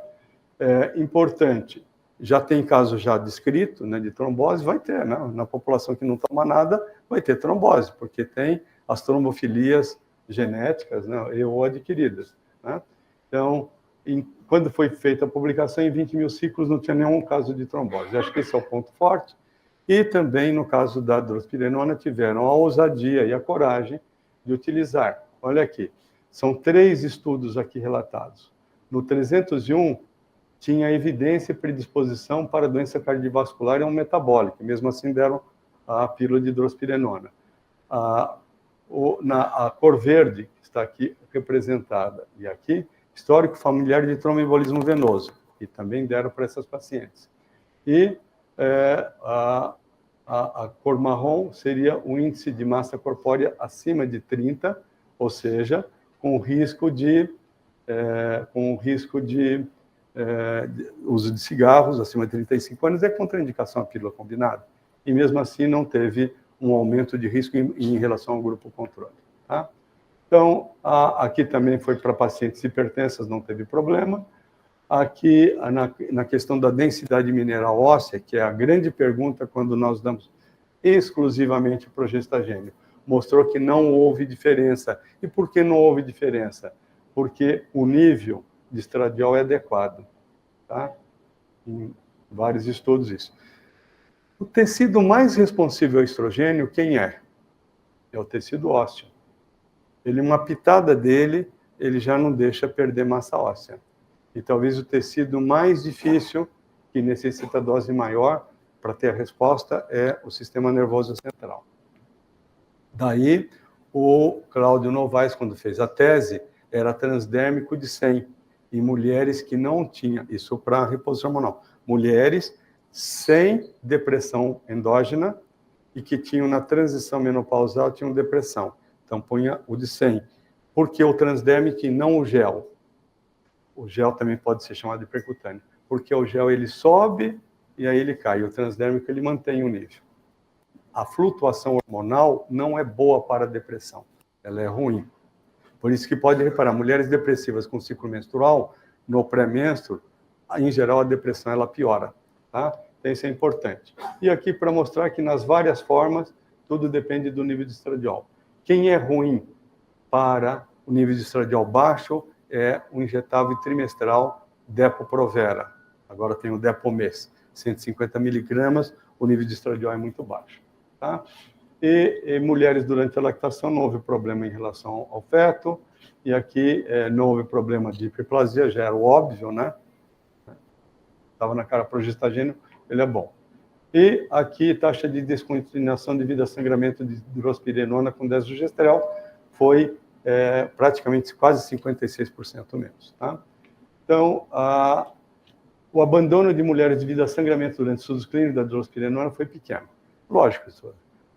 Importante, já tem caso já descrito, né, de trombose, vai ter, né? Na população que não toma nada, vai ter trombose, porque tem as trombofilias genéticas, né, ou adquiridas, né? Então, quando foi feita a publicação, em 20 mil ciclos não tinha nenhum caso de trombose. Eu acho que esse é o ponto forte. E também, no caso da drospirenona, tiveram a ousadia e a coragem de utilizar. Olha aqui, são 3 estudos aqui relatados. No 301, tinha evidência e predisposição para doença cardiovascular e metabólica. Mesmo assim, deram a pílula de drospirenona. A cor verde, que está aqui representada, e aqui, histórico familiar de tromboembolismo venoso, e também deram para essas pacientes. E a cor marrom seria o índice de massa corpórea acima de 30, ou seja, com risco de uso de cigarros acima de 35 anos, é contraindicação à pílula combinada. E mesmo assim não teve um aumento de risco em relação ao grupo controle, tá? Então, aqui também foi para pacientes hipertensas, não teve problema. Aqui, na questão da densidade mineral óssea, que é a grande pergunta quando nós damos exclusivamente progestagênio, mostrou que não houve diferença. E por que não houve diferença? Porque o nível de estradiol é adequado, tá? Em vários estudos isso. O tecido mais responsível ao estrogênio, quem é? É o tecido ósseo. Uma pitada dele, ele já não deixa perder massa óssea. E talvez o tecido mais difícil, que necessita dose maior para ter a resposta, é o sistema nervoso central. Daí, o Cláudio Novaes, quando fez a tese, era transdérmico de 100, em mulheres que não tinham, isso para reposição hormonal, mulheres sem depressão endógena e que tinham na transição menopausal, tinham depressão. Então, punha o de 100. Por que o transdérmico e não o gel? O gel também pode ser chamado de percutâneo. Porque o gel, ele sobe e aí ele cai. O transdérmico, ele mantém o nível. A flutuação hormonal não é boa para a depressão. Ela é ruim. Por isso que pode reparar, mulheres depressivas com ciclo menstrual, no pré-menstro, em geral, a depressão ela piora, tá? Então, isso é importante. E aqui para mostrar que nas várias formas, tudo depende do nível de estradiol. Quem é ruim para o nível de estradiol baixo é o injetável trimestral Depo-Provera. Agora tem o Depomês, 150 miligramas, o nível de estradiol é muito baixo, tá? E mulheres durante a lactação não houve problema em relação ao feto. e aqui não houve problema de hiperplasia, já era óbvio, né? Estava na cara, progestagênio, ele é bom. E aqui, taxa de descontinuação devido a sangramento de drospirenona com desogestrel foi praticamente quase 56% menos. Tá? Então, o abandono de mulheres devido a sangramento durante estudos clínicos da drospirenona foi pequeno. Lógico,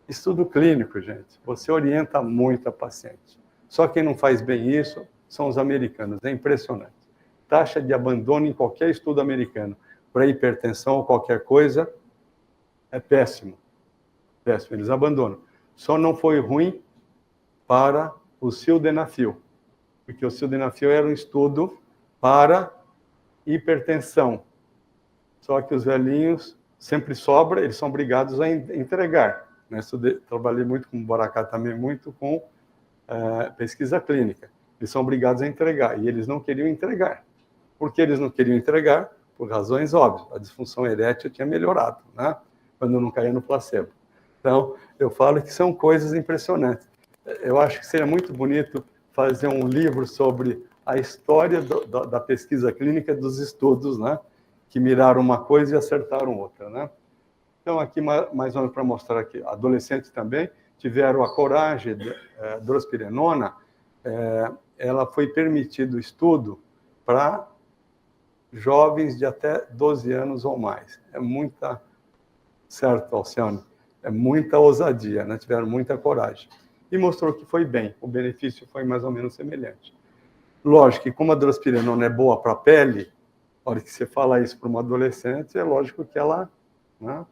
estudo clínico, gente, você orienta muito a paciente. Só quem não faz bem isso são os americanos, é impressionante. Taxa de abandono em qualquer estudo americano para hipertensão ou qualquer coisa é péssimo. Péssimo, eles abandonam. Só não foi ruim para o sildenafil, porque o sildenafil era um estudo para hipertensão. Só que os velhinhos sempre sobra, eles são obrigados a entregar. Né? Trabalhei muito com o Boracá também, muito com pesquisa clínica. Eles são obrigados a entregar, e eles não queriam entregar. Por que eles não queriam entregar? Por razões óbvias. A disfunção erétil tinha melhorado, né? Quando não caía no placebo. Então, eu falo que são coisas impressionantes. Eu acho que seria muito bonito fazer um livro sobre a história da pesquisa clínica, dos estudos, né? Que miraram uma coisa e acertaram outra, né? Então, aqui, mais ou menos para mostrar que adolescentes também tiveram a coragem, drospirenona, ela foi permitido o estudo para jovens de até 12 anos ou mais. É muita, certo, Alcione? É muita ousadia, né? Tiveram muita coragem. E mostrou que foi bem, o benefício foi mais ou menos semelhante. Lógico que como a drospirenona é boa para a pele, na hora que você fala isso para uma adolescente, é lógico que ela, né,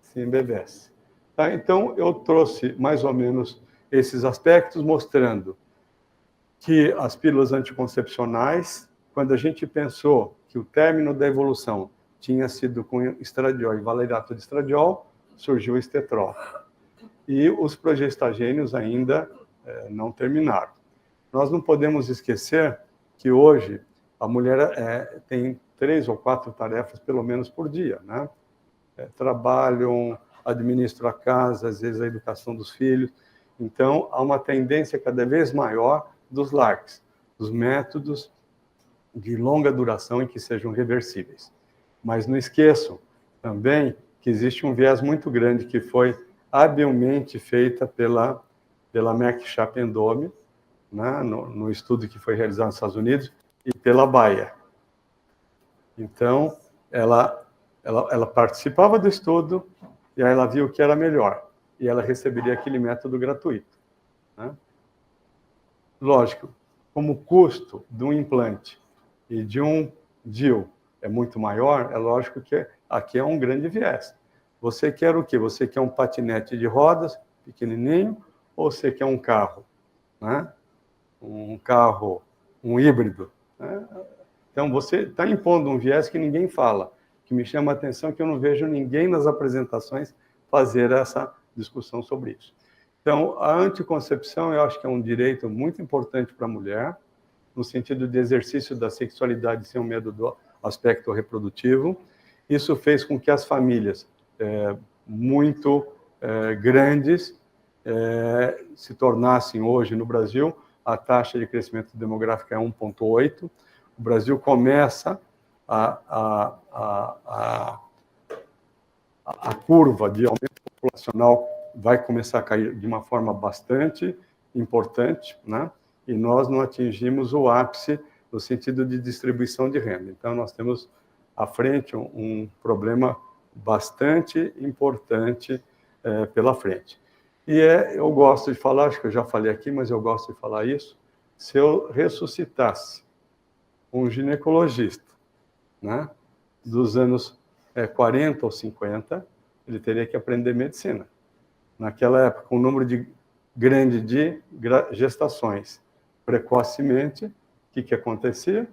se embevece. Tá? Então, eu trouxe mais ou menos esses aspectos, mostrando que as pílulas anticoncepcionais, quando a gente pensou que o término da evolução tinha sido com estradiol e valerato de estradiol, surgiu o estetrol. E os progestagênios ainda não terminaram. Nós não podemos esquecer que hoje a mulher tem 3 ou 4 tarefas, pelo menos, por dia, né? Trabalham, administram a casa, às vezes a educação dos filhos. Então, há uma tendência cada vez maior dos LARCs, dos métodos de longa duração e que sejam reversíveis. Mas não esqueçam também que existe um viés muito grande que foi habilmente feita pela Merck Sharp & Dohme, né, no estudo que foi realizado nos Estados Unidos, e pela Bayer. Então, ela participava do estudo e aí ela viu o que era melhor, e ela receberia aquele método gratuito. Né? Lógico, como o custo de um implante e de um DIU é muito maior, é lógico que aqui é um grande viés. Você quer o quê? Você quer um patinete de rodas, pequenininho, ou você quer um carro? Né? Um carro, um híbrido. Né? Então, você está impondo um viés que ninguém fala, que me chama a atenção, que eu não vejo ninguém nas apresentações fazer essa discussão sobre isso. Então, a anticoncepção, eu acho que é um direito muito importante para a mulher, no sentido de exercício da sexualidade sem o medo do aspecto reprodutivo. Isso fez com que as famílias muito grandes se tornassem hoje no Brasil, a taxa de crescimento demográfico é 1,8. O Brasil começa a curva de aumento populacional vai começar a cair de uma forma bastante importante, né? E nós não atingimos o ápice no sentido de distribuição de renda. Então, nós temos à frente um problema bastante importante pela frente. E eu gosto de falar, acho que eu já falei aqui, mas eu gosto de falar isso, se eu ressuscitasse um ginecologista, né, dos anos 40 ou 50, ele teria que aprender medicina. Naquela época, com um número grande de gestações precocemente, o que acontecia?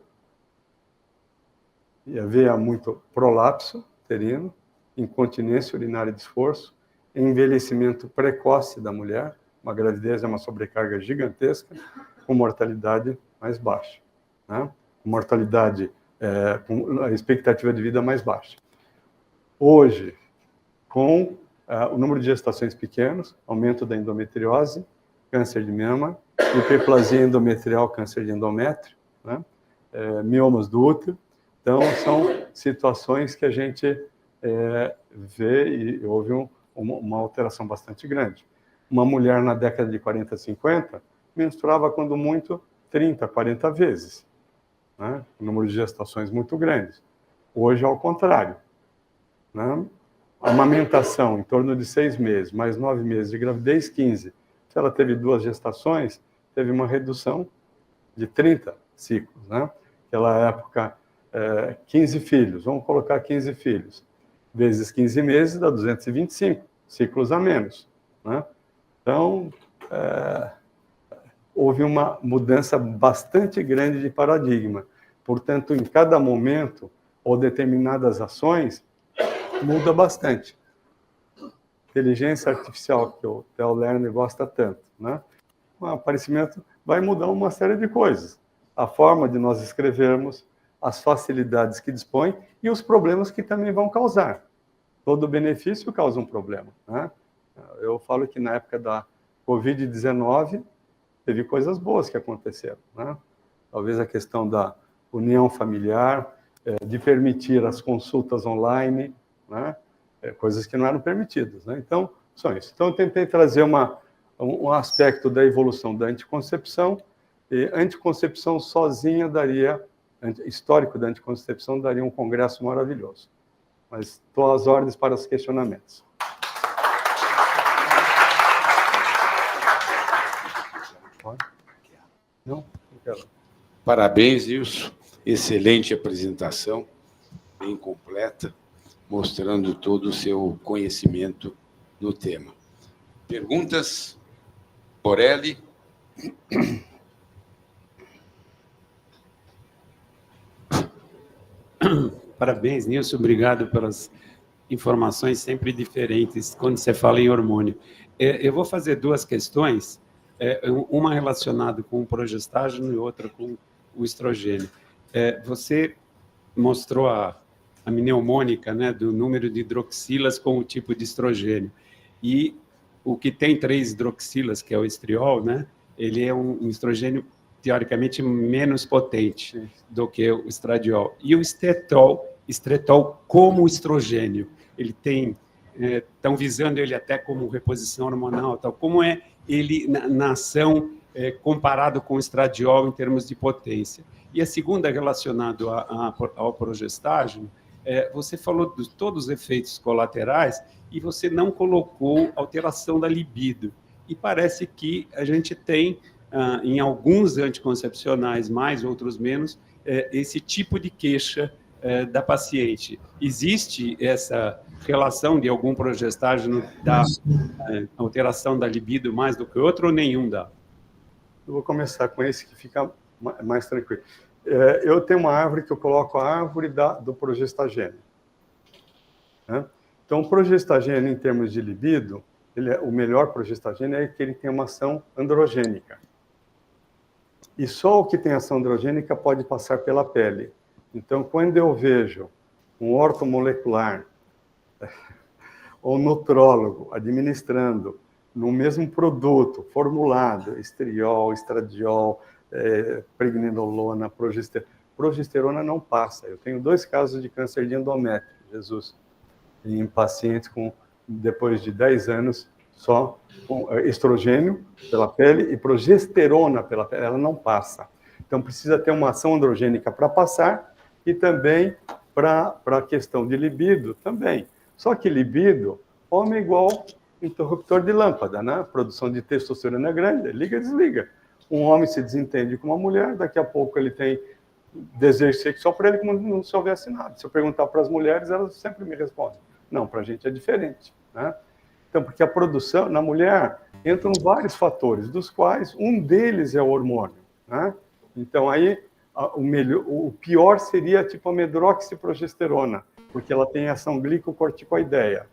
Ia haver muito prolapso uterino, incontinência urinária de esforço, envelhecimento precoce da mulher, uma gravidez é uma sobrecarga gigantesca, com mortalidade mais baixa, né? Mortalidade, com a expectativa de vida mais baixa. Hoje, com o número de gestações pequenas, aumento da endometriose, câncer de mama hiperplasia endometrial, câncer de endométrio, né? Miomas do útero. Então, são situações que a gente vê e houve uma alteração bastante grande. Uma mulher na década de 40, 50, menstruava, quando muito, 30, 40 vezes, né? Um número de gestações muito grande. Hoje, ao contrário, né? A amamentação, em torno de 6 meses, mais 9 meses de gravidez, 15. Se ela teve 2 gestações, teve uma redução de 30 ciclos, né? Naquela época, 15 filhos, vamos colocar 15 filhos, vezes 15 meses, dá 225 ciclos a menos, né? Então, houve uma mudança bastante grande de paradigma. Portanto, em cada momento, ou determinadas ações, muda bastante. Inteligência artificial, que o Theo Lerner gosta tanto, né? O aparecimento vai mudar uma série de coisas. A forma de nós escrevermos, as facilidades que dispõe e os problemas que também vão causar. Todo benefício causa um problema, né? Eu falo que na época da Covid-19 teve coisas boas que aconteceram, né? Talvez a questão da união familiar, de permitir as consultas online, né? Coisas que não eram permitidas, né? Então, só isso. Então, eu tentei trazer um aspecto da evolução da anticoncepção, e anticoncepção sozinha daria, histórico da anticoncepção, daria um congresso maravilhoso. Mas estou às ordens para os questionamentos. Não? Parabéns, Nilson. Excelente apresentação, bem completa, mostrando todo o seu conhecimento no tema. Perguntas? Borelli? Parabéns, Nilson. Obrigado pelas informações sempre diferentes quando você fala em hormônio. Eu vou fazer 2 questões, uma relacionada com o progestágeno e outra com o estrogênio. Você mostrou a mnemônica, né, do número de hidroxilas com o tipo de estrogênio. E o que tem 3 hidroxilas, que é o estriol, né, ele é um estrogênio teoricamente menos potente do que o estradiol. E o estretol como estrogênio, ele tem, estão visando ele até como reposição hormonal, tal. Como é ele na ação comparado com o estradiol em termos de potência? E a segunda, relacionado ao progestágeno, você falou de todos os efeitos colaterais e você não colocou alteração da libido. E parece que a gente tem, em alguns anticoncepcionais, mais, outros menos, esse tipo de queixa da paciente. Existe essa relação de algum progestágeno da alteração da libido mais do que outro, ou nenhum dá? Eu vou começar com esse que fica mais tranquilo. Eu tenho uma árvore que eu coloco a árvore do progestagênio, né? Então, o progestagênio, em termos de libido, o melhor progestagênio é que ele tem uma ação androgênica. E só o que tem ação androgênica pode passar pela pele. Então, quando eu vejo um ortomolecular ou nutrólogo administrando no mesmo produto, formulado, estriol, estradiol, pregnenolona, progesterona não passa. Eu tenho 2 casos de câncer de endométrio, Jesus, em pacientes depois de 10 anos, só com estrogênio pela pele e progesterona pela pele, ela não passa. Então, precisa ter uma ação androgênica para passar e também para a questão de libido também. Só que libido, homem é igual interruptor de lâmpada, né? A produção de testosterona é grande, liga e desliga. Um homem se desentende com uma mulher, daqui a pouco ele tem desejo sexual por ele como não se houvesse nada. Se eu perguntar para as mulheres, elas sempre me respondem. Não, para a gente é diferente, né? Então, porque a produção, na mulher, entram vários fatores, dos quais um deles é o hormônio, né? Então, aí, o pior seria tipo a medroxiprogesterona, porque ela tem ação glicocorticoideia.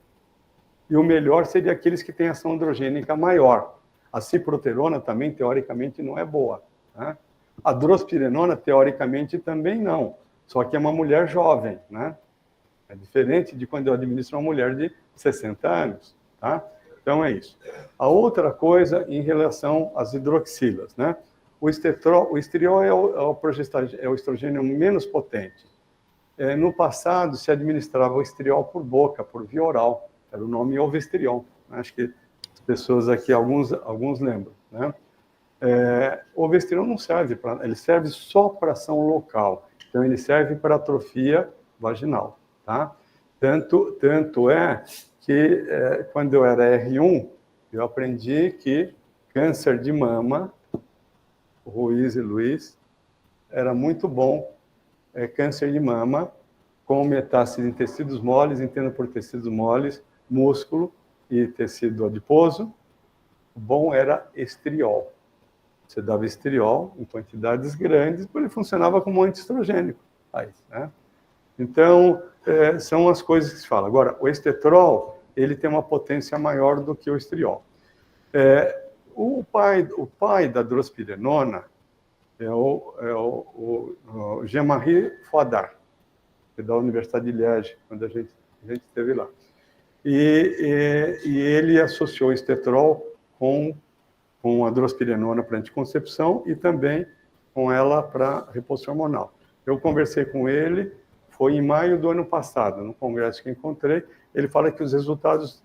E o melhor seria aqueles que têm ação androgênica maior. A ciproterona também, teoricamente, não é boa, né? A drospirenona, teoricamente, também não. Só que é uma mulher jovem, né? É diferente de quando eu administro uma mulher de 60 anos, tá? Então, é isso. A outra coisa em relação às hidroxilas, né? O estriol é o estrogênio menos potente. No passado, se administrava o estriol por boca, por via oral. Era o nome Ovestriol. Acho que as pessoas aqui, alguns lembram, né? O Ovestriol não serve para... Ele serve só para ação local. Então, ele serve para atrofia vaginal, tá? Tanto é que, quando eu era R1, eu aprendi que câncer de mama, Ruiz e Luiz, era muito bom, câncer de mama, com metástase em tecidos moles, entendo por tecidos moles, músculo e tecido adiposo. O bom era estriol. Você dava estriol em quantidades grandes, porque ele funcionava como antiestrogênico. Aí, né? Então, são as coisas que se fala. Agora, o estetrol, ele tem uma potência maior do que o estriol. O pai da drospirenona é o Jean-Marie Fodard, que é da Universidade de Liège, quando a gente esteve lá. E ele associou o estetrol com a drospirenona para anticoncepção e também com ela para repouso hormonal. Eu conversei com ele, foi em maio do ano passado, no congresso que encontrei. Ele fala que os resultados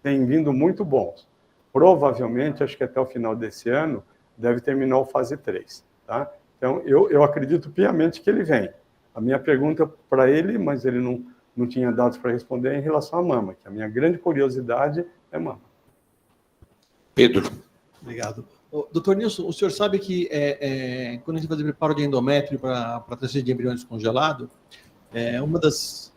têm vindo muito bons. Provavelmente, acho que até o final desse ano, deve terminar o fase 3. Tá? Então, eu acredito piamente que ele vem. A minha pergunta para ele, mas ele não tinha dados para responder, é em relação à mama, que a minha grande curiosidade é mama. Pedro. Obrigado. Doutor Nilson, o senhor sabe que quando a gente faz o preparo de endométrio para transferência de embrião descongelado, uma das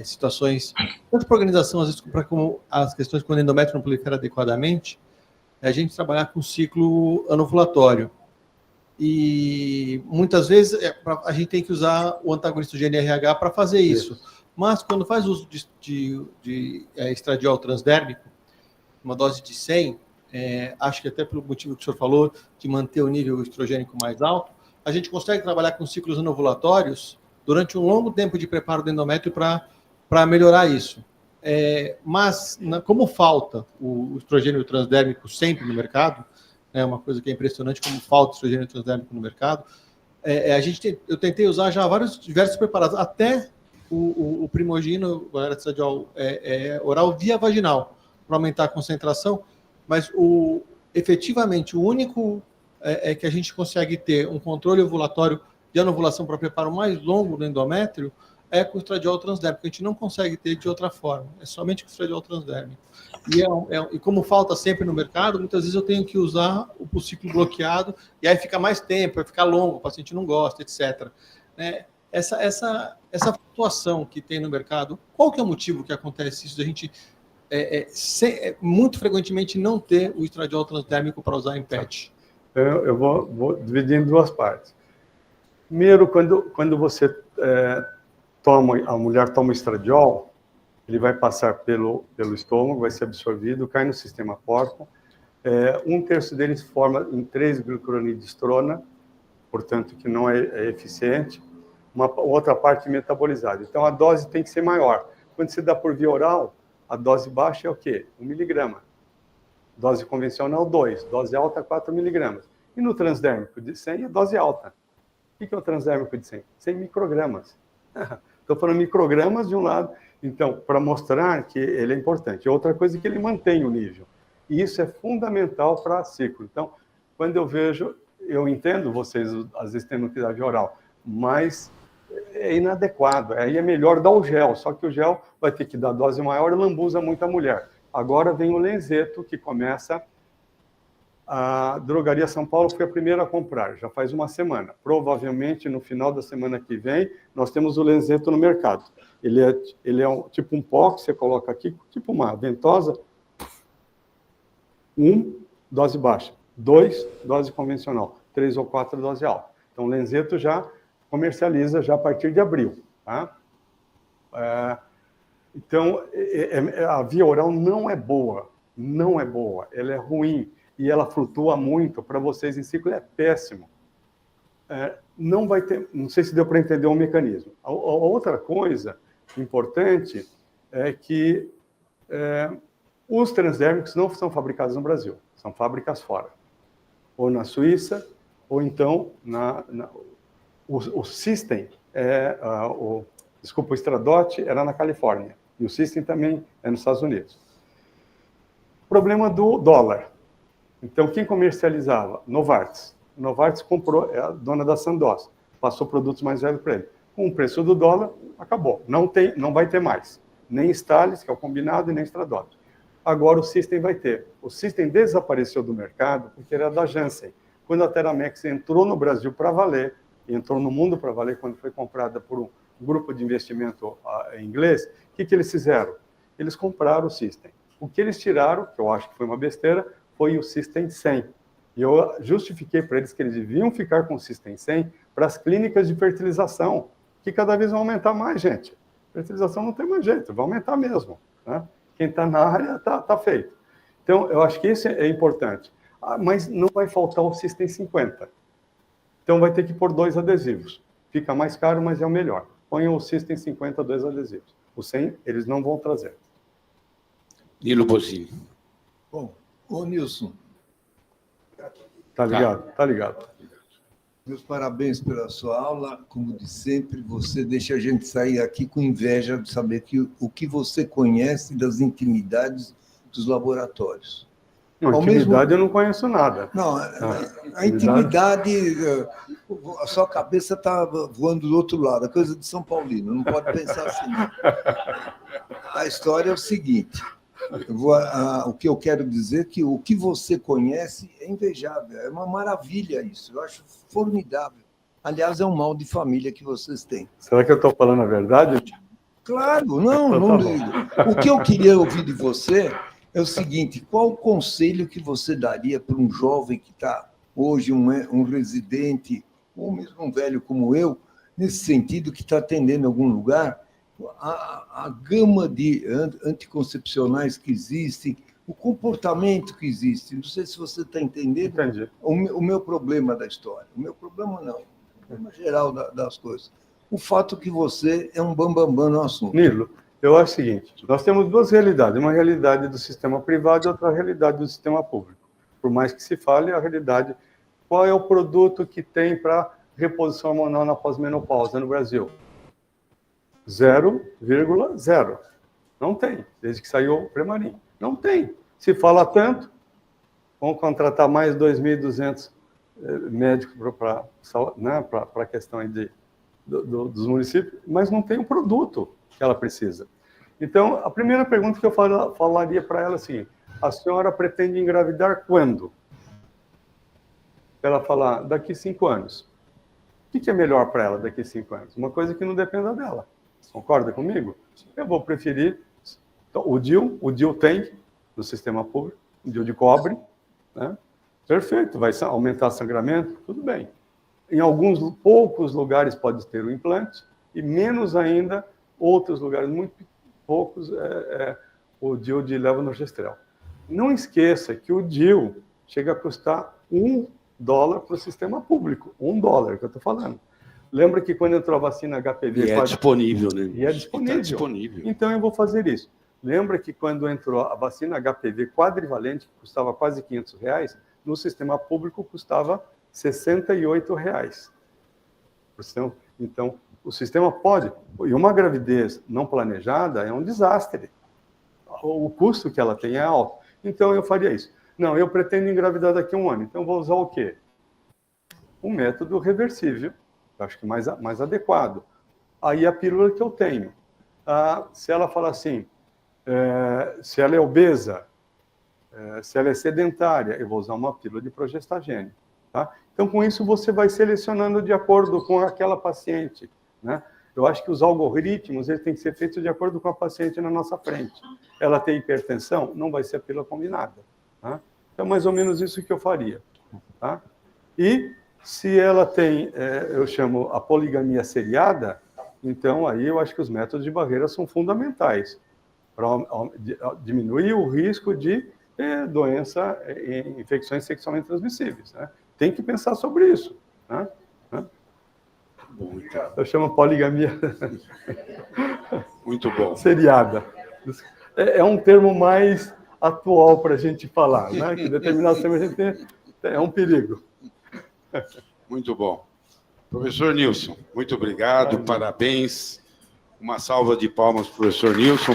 situações, tanto para a organização, às vezes, para como as questões quando o endométrio não prolifera adequadamente, é a gente trabalhar com ciclo anovulatório. E muitas vezes a gente tem que usar o antagonista do GnRH para fazer isso. Mas quando faz uso de estradiol transdérmico, uma dose de 100, acho que até pelo motivo que o senhor falou, de manter o nível estrogênico mais alto, a gente consegue trabalhar com ciclos anovulatórios durante um longo tempo de preparo do endométrio para melhorar isso. Mas, como falta o estrogênio transdérmico sempre no mercado, é uma coisa que é impressionante como falta o estrogênio transdérmico no mercado, eu tentei usar já diversos preparados, até o Primogino, o estradiol oral via vaginal, para aumentar a concentração, mas efetivamente o único que a gente consegue ter um controle ovulatório de anovulação para preparo mais longo do endométrio é com o estradiol transdérmico. A gente não consegue ter de outra forma, é somente com o estradiol transdérmico. E como falta sempre no mercado, muitas vezes eu tenho que usar o ciclo bloqueado, e aí fica mais tempo, vai ficar longo, o paciente não gosta, etc. Essa flutuação que tem no mercado, qual que é o motivo que acontece isso, da gente muito frequentemente não ter o estradiol transdérmico para usar em PET? Eu vou dividir em duas partes. Primeiro, quando você a mulher toma o estradiol, ele vai passar pelo estômago, vai ser absorvido, cai no sistema pórfico. 1/3 deles forma em 3-glucuronidiestrona, portanto, que não é eficiente. Outra parte metabolizada. Então, a dose tem que ser maior. Quando você dá por via oral, a dose baixa é o quê? 1 miligrama. Dose convencional, 2. Dose alta, 4 miligramas. E no transdérmico de 100 é dose alta. O que é o transdérmico de 100? 100 microgramas. Estou falando microgramas de um lado. Então, para mostrar que ele é importante. Outra coisa é que ele mantém o nível. E isso é fundamental para ciclo. Então, quando eu entendo vocês, às vezes, tendo que dar via oral, mas é inadequado. Aí é melhor dar o gel, só que o gel vai ter que dar dose maior e lambuza muita mulher. Agora vem o Lenzeto, que começa... A Drogaria São Paulo foi a primeira a comprar, já faz uma semana. Provavelmente, no final da semana que vem, nós temos o Lenzeto no mercado. Ele é tipo um pó que você coloca aqui, tipo uma ventosa. 1, dose baixa. 2, dose convencional. 3 ou 4, dose alta. Então, o Lenzeto já comercializa já a partir de abril. Tá? Então, a via oral não é boa. Não é boa. Ela é ruim. E ela flutua muito, para vocês em ciclo é péssimo. Não vai ter, não sei se deu para entender o mecanismo. A outra coisa importante é que Os transdérmicos não são fabricados no Brasil, são fábricas fora. Ou na Suíça, ou então o System, desculpa, o Stradot era na Califórnia, e o System também é nos Estados Unidos. Problema do dólar. Então, quem comercializava? Novartis. Novartis comprou, é a dona da Sandoz, passou produtos mais velhos para ele. Com o preço do dólar, acabou. Não vai ter mais. Nem Stalis, que é o combinado, e nem Stradot. Agora o System vai ter. O System desapareceu do mercado porque era da Janssen. Quando a Teramex entrou no Brasil para valer, e entrou no mundo para valer quando foi comprada por um grupo de investimento inglês, o que eles fizeram? Eles compraram o System. O que eles tiraram, que eu acho que foi uma besteira, foi o System 100. E eu justifiquei para eles que eles deviam ficar com o System 100 para as clínicas de fertilização, que cada vez vão aumentar mais, gente. Fertilização não tem mais jeito, vai aumentar mesmo, né? Quem está na área está feito. Então, eu acho que isso é importante. Mas não vai faltar o System 50. Então, vai ter que pôr 2 adesivos. Fica mais caro, mas é o melhor. Ponham o System 50, 2 adesivos. O 100, eles não vão trazer. Nilo Bosini. Bom, ô Nilson. Tá ligado? Tá ligado. Meus parabéns pela sua aula. Como de sempre, você deixa a gente sair aqui com inveja de saber o que você conhece das intimidades dos laboratórios. Não, intimidade eu não conheço nada. Não, a intimidade, a sua cabeça está voando do outro lado, é coisa de São Paulino, não pode pensar assim. A história é o seguinte, o que eu quero dizer é que o que você conhece é invejável, é uma maravilha isso, eu acho formidável. Aliás, é um mal de família que vocês têm. Será que eu estou falando a verdade? Claro, não ligo. O que eu queria ouvir de você é o seguinte, qual o conselho que você daria para um jovem que está hoje, um residente, ou mesmo um velho como eu, nesse sentido, que está atendendo em algum lugar, a gama de anticoncepcionais que existem, o comportamento que existe, não sei se você está entendendo. Entendi. O meu problema da história, o meu problema não, o problema geral das coisas. O fato que você é um bambambam no assunto. Nilo, eu acho o seguinte, nós temos 2 realidades, uma realidade do sistema privado e outra realidade do sistema público. Por mais que se fale, a realidade, qual é o produto que tem para reposição hormonal na pós-menopausa no Brasil? 0,0. Não tem, desde que saiu o Premarin. Não tem. Se fala tanto, vão contratar mais 2.200 médicos para a questão aí dos municípios, mas não tem o produto que ela precisa. Então, a primeira pergunta que eu falaria para ela é assim, a senhora pretende engravidar quando? Ela falar, daqui 5 anos. O que é melhor para ela daqui 5 anos? Uma coisa que não dependa dela. Concorda comigo? Eu vou preferir o DIU tem no sistema público, o DIU de cobre, né? Perfeito, vai aumentar o sangramento, tudo bem. Em alguns poucos lugares pode ter o implante, e menos ainda, outros lugares, muito poucos, o DIU de levonorgestrel. Não esqueça que o DIU chega a custar $1 para o sistema público, $1 que eu estou falando. Lembra que quando entrou a vacina HPV... E é disponível, né? E é disponível. Está disponível. Então eu vou fazer isso. Lembra que quando entrou a vacina HPV quadrivalente, que custava quase R$500, no sistema público custava R$68. Então, o sistema pode... E uma gravidez não planejada é um desastre. O custo que ela tem é alto. Então, eu faria isso. Não, eu pretendo engravidar daqui a 1 ano. Então, vou usar o quê? Um método reversível. Eu acho que mais adequado. Aí, a pílula que eu tenho. Se ela fala assim, se ela é obesa, se ela é sedentária, eu vou usar uma pílula de progestagênio. Tá? Então, com isso, você vai selecionando de acordo com aquela paciente, né? Eu acho que os algoritmos eles têm que ser feitos de acordo com a paciente na nossa frente. Ela tem hipertensão, não vai ser a pílula combinada. Tá? Então, mais ou menos isso que eu faria. Tá? E se ela tem, eu chamo a poligamia seriada, então aí eu acho que os métodos de barreira são fundamentais para diminuir o risco de doença, infecções sexualmente transmissíveis. Né? Tem que pensar sobre isso. Né? Eu chamo poligamia muito bom. seriada. É um termo mais atual para a gente falar, né? Que determinados temas a gente é um perigo. Muito bom. Professor Nilson, muito obrigado, parabéns. Uma salva de palmas para o professor Nilson.